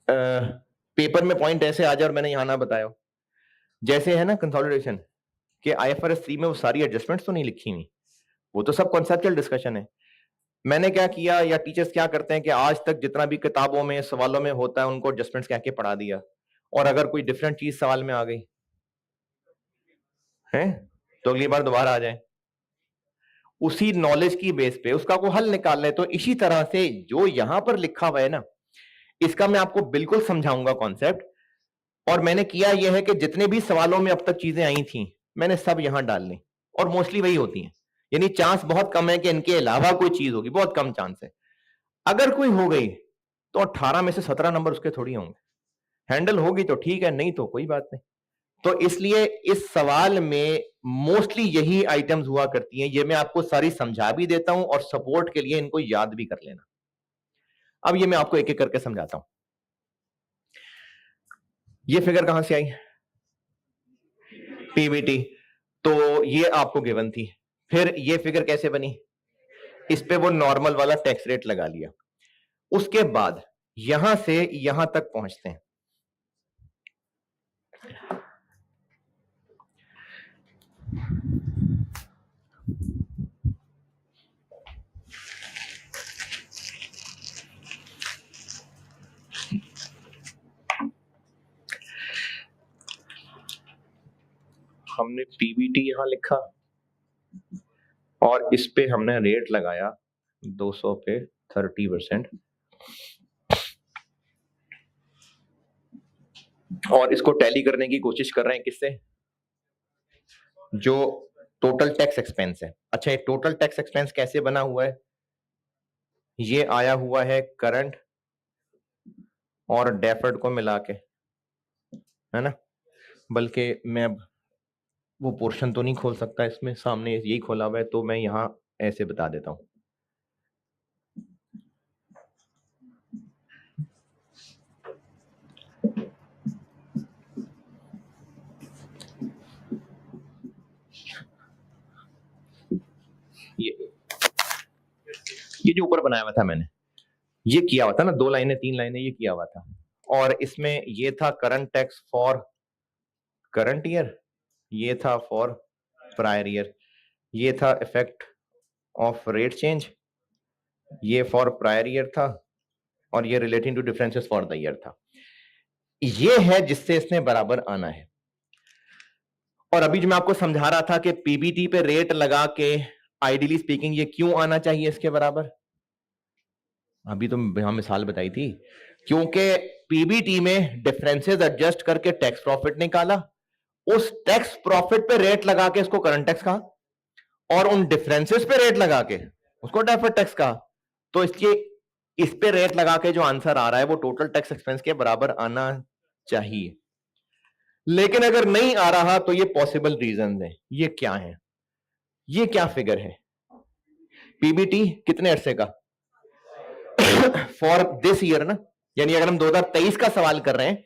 पेपर में पॉइंट ऐसे आ जाए और मैंने यहां ना बताया। जैसे है ना कंसोलिडेशन के आईएफआरएस 3 में वो सारी एडजस्टमेंट्स तो नहीं लिखी हुई, वो तो सब कॉन्सेप्चुअल डिस्कशन है। मैंने क्या किया, या टीचर्स क्या करते हैं कि आज तक जितना भी किताबों में सवालों में होता है उनको एडजस्टमेंट्स कह के पढ़ा दिया, और अगर कोई डिफरेंट चीज सवाल में आ गई है तो अगली बार दोबारा आ जाए, उसी नॉलेज की बेस पे उसका को हल निकाल ले। तो इसी तरह से जो यहां पर लिखा हुआ है ना, इसका मैं आपको बिल्कुल समझाऊंगा कॉन्सेप्ट। और मैंने किया यह है कि जितने भी सवालों में अब तक चीजें आई थी मैंने सब यहां डाल ली, और मोस्टली वही होती हैं, यानी चांस बहुत कम है कि इनके अलावा कोई चीज होगी, बहुत कम चांस है। अगर कोई हो गई तो 18 में से 17 नंबर उसके थोड़ी होंगे, हैंडल होगी तो ठीक है, नहीं तो कोई बात नहीं। तो इसलिए इस सवाल में मोस्टली यही आइटम्स हुआ करती हैं। ये मैं आपको सारी समझा भी देता हूं और सपोर्ट के लिए इनको याद भी कर लेना। अब ये मैं आपको एक एक करके समझाता हूं। ये फिगर कहां से आई? पीबीटी। तो ये आपको गिवन थी। फिर ये फिगर कैसे बनी? इस पे वो नॉर्मल वाला टैक्स रेट लगा लिया। उसके बाद यहां से यहां तक पहुंचते हैं। हमने पीबीटी यहां लिखा और इस पे हमने रेट लगाया 200 पे 30%, और इसको टैली करने की कोशिश कर रहे हैं किससे? जो टोटल टैक्स एक्सपेंस है। अच्छा, ये टोटल टैक्स एक्सपेंस कैसे बना हुआ है? ये आया हुआ है करंट और डेफर्ड को मिला के, है ना? बल्कि मैं अब वो पोर्शन तो नहीं खोल सकता, इसमें सामने यही खोला हुआ है, तो मैं यहां ऐसे बता देता हूं। ये जो ऊपर बनाया हुआ था मैंने, ये किया हुआ था ना, 2 लाइनें 3 लाइनें, ये किया हुआ था। और इसमें ये था current tax for current year, ये था फॉर प्रायर ईयर, ये था इफेक्ट ऑफ रेट चेंज, ये फॉर प्रायर ईयर था, और ये relating to differences for the year था। ये है जिससे इसने बराबर आना है। और अभी जो मैं आपको समझा रहा था कि पीबीटी पे रेट लगा के आइडियली स्पीकिंग ये क्यों आना चाहिए इसके बराबर, अभी तो यहां मिसाल बताई थी, क्योंकि पीबीटी में डिफरेंसेस एडजस्ट करके टैक्स प्रॉफिट निकाला, उस टैक्स प्रॉफिट पे रेट लगा के इसको करंट टैक्स कहा, और उन डिफरेंसेस पे रेट लगा के उसको डेफर्ड टैक्स कहा। तो इसलिए इस पे रेट लगा के जो आंसर आ रहा है वो टोटल टैक्स एक्सपेंस के बराबर आना चाहिए। लेकिन अगर नहीं आ रहा तो ये पॉसिबल रीजन है। ये क्या है? ये क्या फिगर है? पीबीटी कितने अरसे का? फॉर दिस ईयर ना, यानी अगर हम 2023 का सवाल कर रहे हैं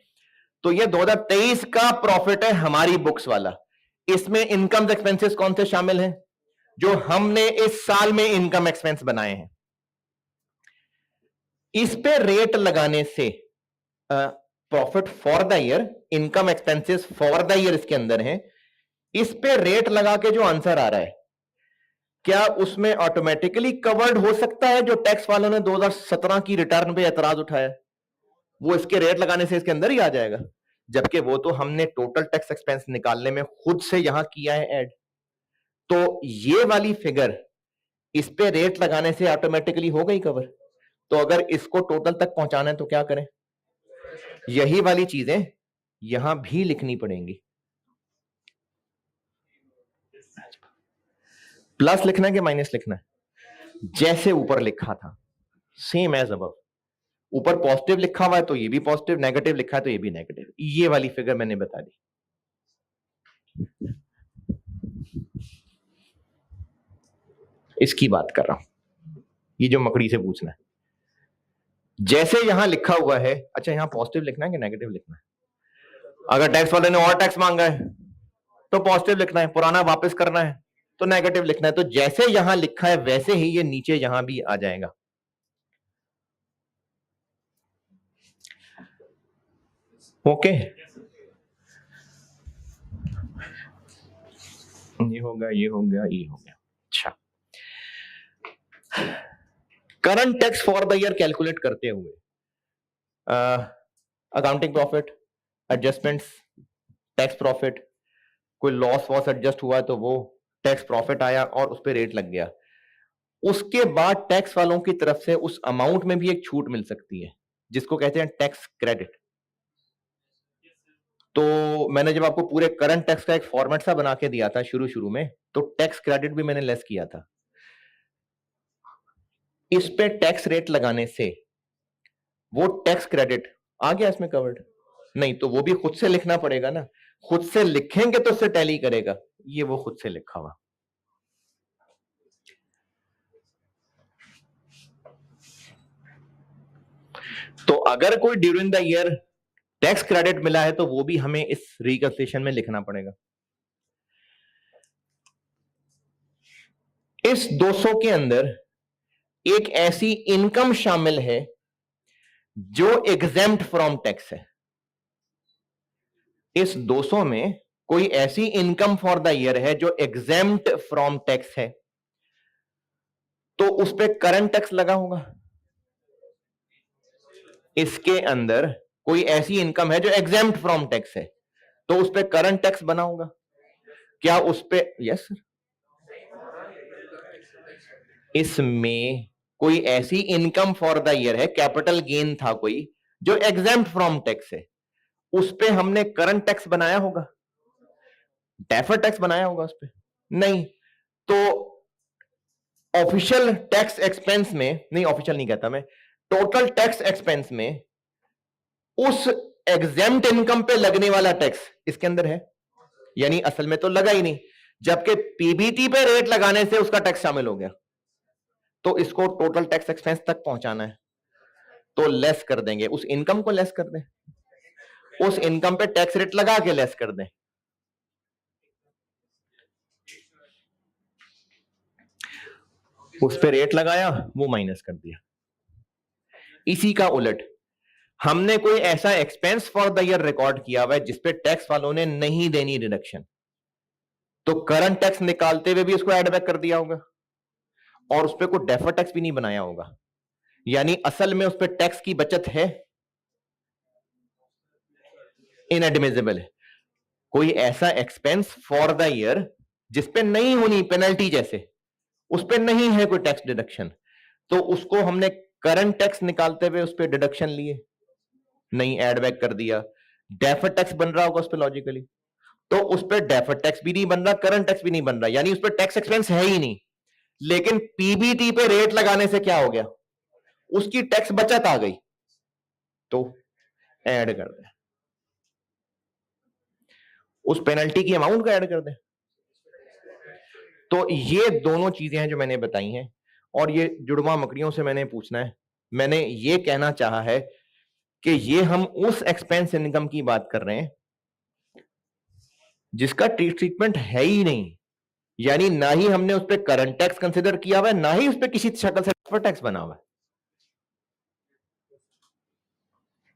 तो ये 2023 का प्रॉफिट है हमारी बुक्स वाला। इसमें इनकम एक्सपेंसेस कौन से शामिल हैं? जो हमने इस साल में इनकम एक्सपेंस बनाए हैं। इस पे रेट लगाने से profit for the year, income expenses for the year इसके अंदर है, इस पे रेट लगा के जो आंसर आ रहा है, क्या उसमें ऑटोमेटिकली कवर्ड हो सकता है जो टैक्स वालों ने 2017 की रिटर्न पे एतराज उठाया, वो इसके रेट लगाने से इसके अंदर ही आ जाएगा, जबकि वो तो हमने टोटल टैक्स एक्सपेंस निकालने में खुद से यहां किया है ऐड। तो ये वाली फिगर इस पे रेट लगाने से ऑटोमेटिकली हो गई कवर। तो अगर इसको टोटल तक पहुंचाना है तो क्या करें, यही वाली चीजें यहां भी लिखनी पड़ेंगी। प्लस लिखना है कि माइनस लिखना है? जैसे ऊपर लिखा था सेम एज अबव। ऊपर पॉजिटिव लिखा हुआ है तो ये भी पॉजिटिव, नेगेटिव लिखा है तो ये भी नेगेटिव। ये वाली फिगर मैंने बता दी। इसकी बात कर रहा हूं, ये जो मकड़ी से पूछना है। जैसे यहां लिखा हुआ है, अच्छा यहां पॉजिटिव लिखना है कि नेगेटिव लिखना है? अगर टैक्स वाले ने और टैक्स मांगा है तो पॉजिटिव लिखना है, पुराना वापस करना है तो नेगेटिव लिखना है। तो जैसे यहां लिखा है वैसे ही ये नीचे यहां भी आ जाएगा। ओके, ये हो गया, ये हो गया, ये हो गया। अच्छा, current tax for the year calculate करते हुए accounting profit, adjustments, tax profit, कोई लॉस वॉस एडजस्ट हुआ तो वो टैक्स प्रॉफिट आया और उस पर रेट लग गया। उसके बाद टैक्स वालों की तरफ से उस अमाउंट में भी एक छूट मिल सकती है जिसको कहते हैं टैक्स क्रेडिट। तो मैंने जब आपको पूरे करंट टैक्स का एक फॉर्मेट सा बना के दिया था शुरू में, तो टैक्स क्रेडिट भी मैंने लेस किया था। इस पे टैक्स रेट लगाने से वो टैक्स क्रेडिट आ गया इसमें कवर्ड नहीं, तो वो भी खुद से लिखना पड़ेगा ना। खुद से लिखेंगे तो उससे टैली करेगा, ये वो खुद से लिखा हुआ। तो अगर कोई during the year tax credit मिला है तो वो भी हमें इस रिकन्सिलेशन में लिखना पड़ेगा। इस 200 के अंदर एक ऐसी इनकम शामिल है जो एग्जेम्प्ट फ्रॉम टैक्स है। इस 200 में कोई ऐसी इनकम फॉर द ईयर है जो एग्जेम्प्ट फ्रॉम टैक्स है, तो उस पर करंट टैक्स लगा होगा। इसके अंदर कोई ऐसी इनकम है जो एग्जेम्प्ट फ्रॉम टैक्स है, तो उस पर करंट टैक्स बना होगा। क्या उस पर? Yes sir. इसमें कोई ऐसी इनकम फॉर द ईयर है, कैपिटल गेन था कोई, जो एग्जेम्प्ट फ्रॉम टैक्स है, उस पे हमने करंट टैक्स बनाया होगा, डेफर्ड टैक्स बनाया होगा उस पे? नहीं। तो ऑफिशियल टैक्स एक्सपेंस में नहीं, ऑफिशियल नहीं कहता मैं, टोटल टैक्स एक्सपेंस में उस एग्जेम्प्ट इनकम पे लगने वाला टैक्स इसके अंदर है, यानी असल में तो लगा ही नहीं, जबकि पीबीटी पे रेट लगाने से उसका टैक्स शामिल हो गया। तो इसको टोटल टैक्स एक्सपेंस तक पहुंचाना है तो लेस कर देंगे, उस इनकम को लेस कर दें, उस इनकम पे टैक्स रेट लगा के लेस कर दें। उस पे रेट लगाया, वो माइनस कर दिया। इसी का उलट हमने कोई ऐसा expense for the year record किया हुआ है जिसपे टैक्स वालों ने नहीं देनी डिडक्शन, तो करंट टैक्स निकालते हुए भी उसको एड बैक कर दिया होगा और उस पर कोई डेफर टैक्स भी नहीं बनाया होगा, यानी असल में उस पर टैक्स की बचत है, इनएडमिसिबल है। कोई ऐसा एक्सपेंस फॉर द ईयर जिसपे नहीं होनी पेनल्टी जैसे, उस पर नहीं है कोई टैक्स डिडक्शन, तो उसको हमने करंट टैक्स निकालते हुए उस पर डिडक्शन लिए नहीं, एड बैक कर दिया। डेफर टैक्स बन रहा होगा उस पर लॉजिकली, तो उस पर डेफर टैक्स भी नहीं बन रहा, करंट टैक्स भी नहीं बन रहा, यानी उस पर टैक्स एक्सपेंस है ही नहीं। लेकिन पीबीटी पे रेट लगाने से क्या हो गया, उसकी टैक्स बचत आ गई, तो ऐड कर दे, उस पेनल्टी की अमाउंट को ऐड कर दे। तो ये दोनों चीजें हैं जो मैंने बताई हैं, और ये जुड़वा मकड़ियों से मैंने पूछना है। मैंने ये कहना चाहा है कि ये हम उस एक्सपेंस इनकम की बात कर रहे हैं जिसका ट्रीटमेंट है ही नहीं, यानी ना ही हमने उस पर करंट टैक्स कंसिडर किया हुआ है, ना ही उस पर किसी शक्ल से टैक्स बना हुआ है।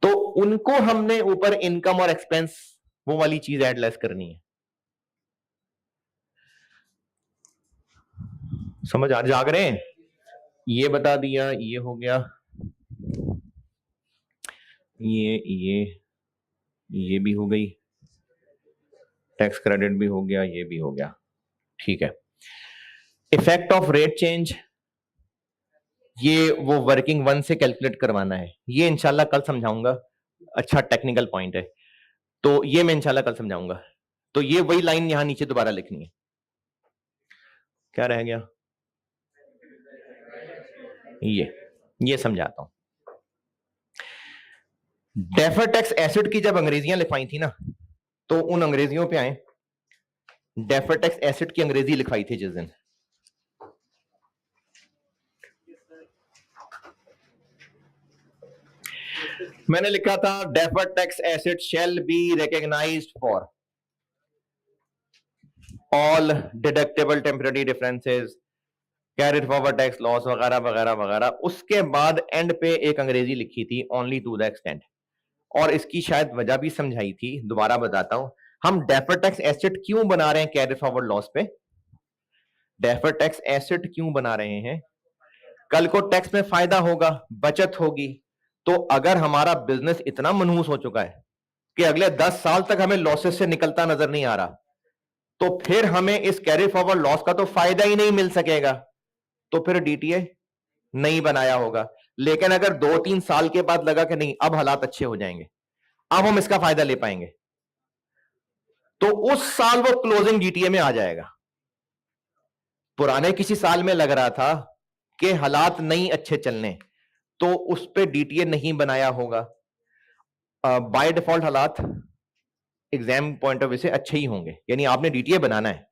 तो उनको हमने ऊपर इनकम और एक्सपेंस वो वाली चीज ऐड लेस करनी है। समझ आ जाग रहे हैं? ये बता दिया, ये हो गया, ये भी हो गई, टैक्स क्रेडिट भी हो गया, ये भी हो गया, ठीक है। इफेक्ट ऑफ रेट चेंज, ये वो वर्किंग वन से कैलकुलेट करवाना है, ये इंशाल्लाह कल समझाऊंगा। अच्छा टेक्निकल पॉइंट है, तो ये मैं इंशाल्लाह कल समझाऊंगा। तो ये वही लाइन यहां नीचे दोबारा लिखनी है। क्या रह गया? ये समझाता हूं। डेफर्ड टैक्स एसेट की जब अंग्रेजियां लिखवाई थी ना, तो उन अंग्रेजियों पे आए। डेफर्ड टैक्स एसेट की अंग्रेजी लिखवाई थी जिस दिन, मैंने लिखा था deferred tax asset shall be recognised for all deductible temporary differences, carried forward tax loss वगैरह वगैरह वगैरह। उसके बाद एंड पे एक अंग्रेजी लिखी थी ओनली टू द एक्सटेंट, और इसकी शायद वजह भी समझाई थी, दोबारा बताता हूं। हम डेफर्ड टैक्स एसेट क्यों बना रहे हैं कैरिड फॉरवर्ड लॉस पे? डेफर्ड टैक्स एसेट क्यों बना रहे हैं? कल को टैक्स में फायदा होगा, बचत होगी। तो अगर हमारा बिजनेस इतना मनहूस हो चुका है कि अगले 10 साल तक हमें लॉसेस से निकलता नजर नहीं आ रहा, तो फिर हमें इस कैरी फॉरवर्ड लॉस का तो फायदा ही नहीं मिल सकेगा, तो फिर डीटीए नहीं बनाया होगा। लेकिन अगर 2-3 साल के बाद लगा कि नहीं अब हालात अच्छे हो जाएंगे, अब हम इसका फायदा ले पाएंगे, तो उस साल वो क्लोजिंग डीटीए में आ जाएगा। पुराने किसी साल में लग रहा था कि हालात नहीं अच्छे चलने, तो उस पर डीटीए नहीं बनाया होगा। बाय डिफॉल्ट हालात एग्जाम पॉइंट ऑफ व्यू से अच्छे ही होंगे, यानी आपने डीटीए बनाना है।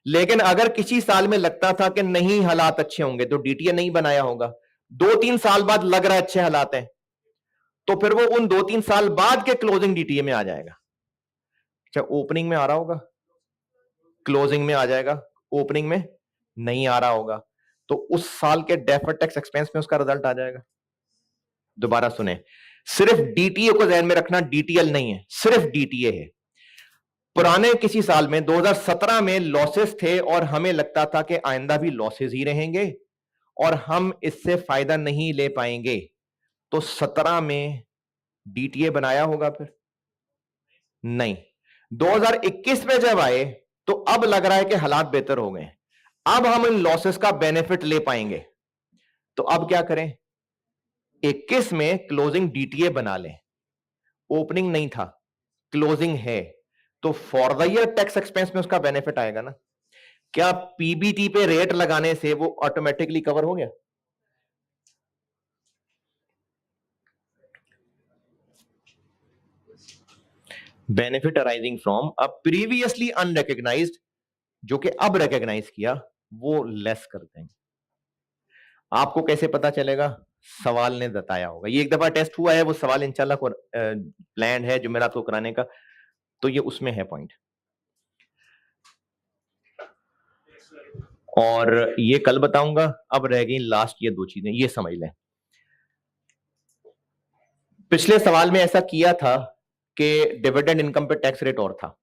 लेकिन अगर किसी साल में लगता था कि नहीं हालात अच्छे होंगे, तो डीटीए नहीं बनाया होगा। 2-3 साल बाद लग रहा है अच्छे हालात हैं, तो फिर वो उन 2-3 साल बाद के क्लोजिंग डीटीए में आ जाएगा। अच्छा, ओपनिंग में आ रहा होगा, क्लोजिंग में आ जाएगा, ओपनिंग में नहीं आ रहा होगा, तो उस साल के डेफर्ड टैक्स एक्सपेंस में उसका रिजल्ट आ जाएगा। दोबारा सुने, सिर्फ डीटीए को ध्यान में रखना, डीटीएल नहीं है, सिर्फ डीटीए है। पुराने किसी साल में 2017 में लॉसेस थे और हमें लगता था कि आइंदा भी लॉसेस ही रहेंगे और हम इससे फायदा नहीं ले पाएंगे, तो 17 में डीटीए बनाया होगा? फिर नहीं। 2021 में जब आए तो अब लग रहा है कि हालात बेहतर हो गए, अब हम इन लॉसेस का बेनिफिट ले पाएंगे, तो अब क्या करें? 21 में क्लोजिंग डीटीए बना लें। ओपनिंग नहीं था, क्लोजिंग है, तो for the year tax expense में उसका बेनिफिट आएगा ना। क्या पीबीटी पे रेट लगाने से वो ऑटोमेटिकली कवर हो गया? Benefit arising from a previously unrecognised, जो कि अब रिकॉग्नाइज किया, वो लेस कर देंगे। आपको कैसे पता चलेगा? सवाल ने बताया होगा। ये एक दफा टेस्ट हुआ है, वो सवाल इंशाल्लाह को प्लान है जो मेरा आपको कराने का, तो ये उसमें है पॉइंट। और ये कल बताऊंगा। अब रह गई लास्ट ये 2 चीजें, ये समझ लें। पिछले सवाल में ऐसा किया था कि डिविडेंड इनकम पे टैक्स रेट और था,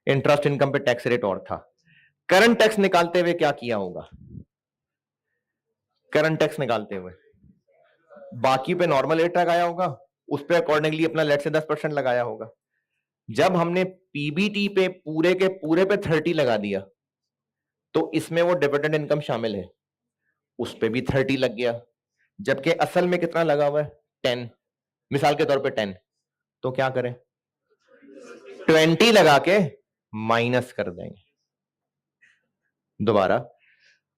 इंटरेस्ट इनकम पे टैक्स रेट और था। करंट टैक्स निकालते हुए क्या किया होगा? करंट टैक्स निकालते हुए बाकी पे नॉर्मल रेट लगाया होगा, उस पे अकॉर्डिंगली अपना लेट से 10% लगाया होगा। जब हमने पीबीटी पे पूरे के पूरे पे 30 लगा दिया, तो इसमें वो डिविडेंड इनकम शामिल है, उस पे भी 30 लग गया, जबकि असल में कितना लगा हुआ है? 10, मिसाल के तौर पे 10। तो क्या करें? 20 लगा के माइनस कर देंगे। दोबारा,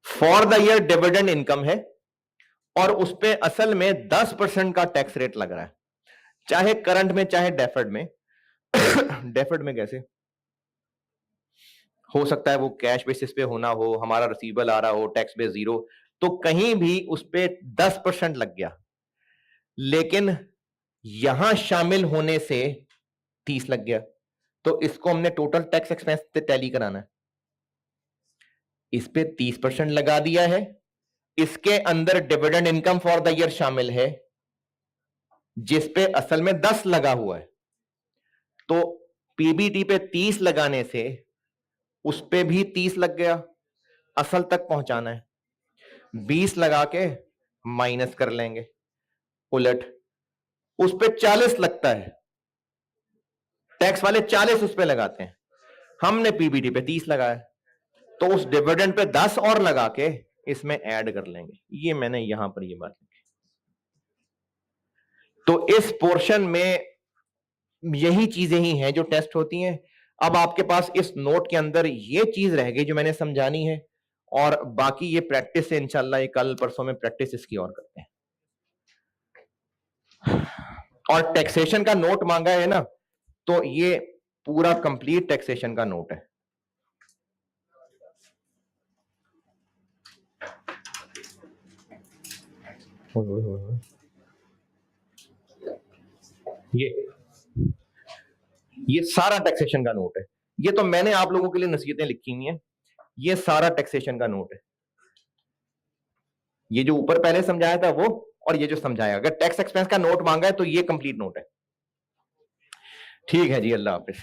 for the year dividend income है और उस पे असल में 10% का टैक्स रेट लग रहा है, चाहे करंट में चाहे डेफर्ड में। डेफर्ड में कैसे हो सकता है? वो कैश बेसिस पे होना हो, हमारा रिसीवेबल आ रहा हो, टैक्स बेस 0, तो कहीं भी उस पे 10% लग गया, लेकिन यहां शामिल होने से 30 लग गया, तो इसको हमने टोटल टैक्स एक्सपेंस से टैली कराना है। इस पे 30% लगा दिया है, इसके अंदर dividend income for the year शामिल है, जिस पे असल में 10 लगा हुआ है, तो पीबीटी पे 30 लगाने से उस पे भी 30 लग गया, असल तक पहुंचाना है। 20 लगा के माइनस कर लेंगे, उलट उस पे 40 लगता है, टैक्स वाले 40 उस पे लगाते हैं, हमने पीबीटी पे 30 लगाया, तो उस डिविडेंड पे 10 और लगा के इसमें ऐड कर लेंगे। ये मैंने यहां पर ये बात लिखी। तो इस पोर्शन में यही चीजें ही हैं जो टेस्ट होती हैं। अब आपके पास इस नोट के अंदर ये चीज रह गई जो मैंने समझानी है, और बाकी ये प्रैक्टिस से इंशाल्लाह ये कल परसों में प्रैक्टिस इसकी और करते हैं। और टैक्सेशन का नोट मांगा है ना, तो ये पूरा कंप्लीट टैक्सेशन का नोट है। ये सारा टैक्सेशन का नोट है। ये तो मैंने आप लोगों के लिए नसीहतें लिखी हुई हैं, ये सारा टैक्सेशन का नोट है। ये जो ऊपर पहले समझाया था वो, और ये जो समझाया, अगर टैक्स एक्सपेंस का नोट मांगा है तो ये कंप्लीट नोट है। ठीक है जी, अल्लाह हाफिज।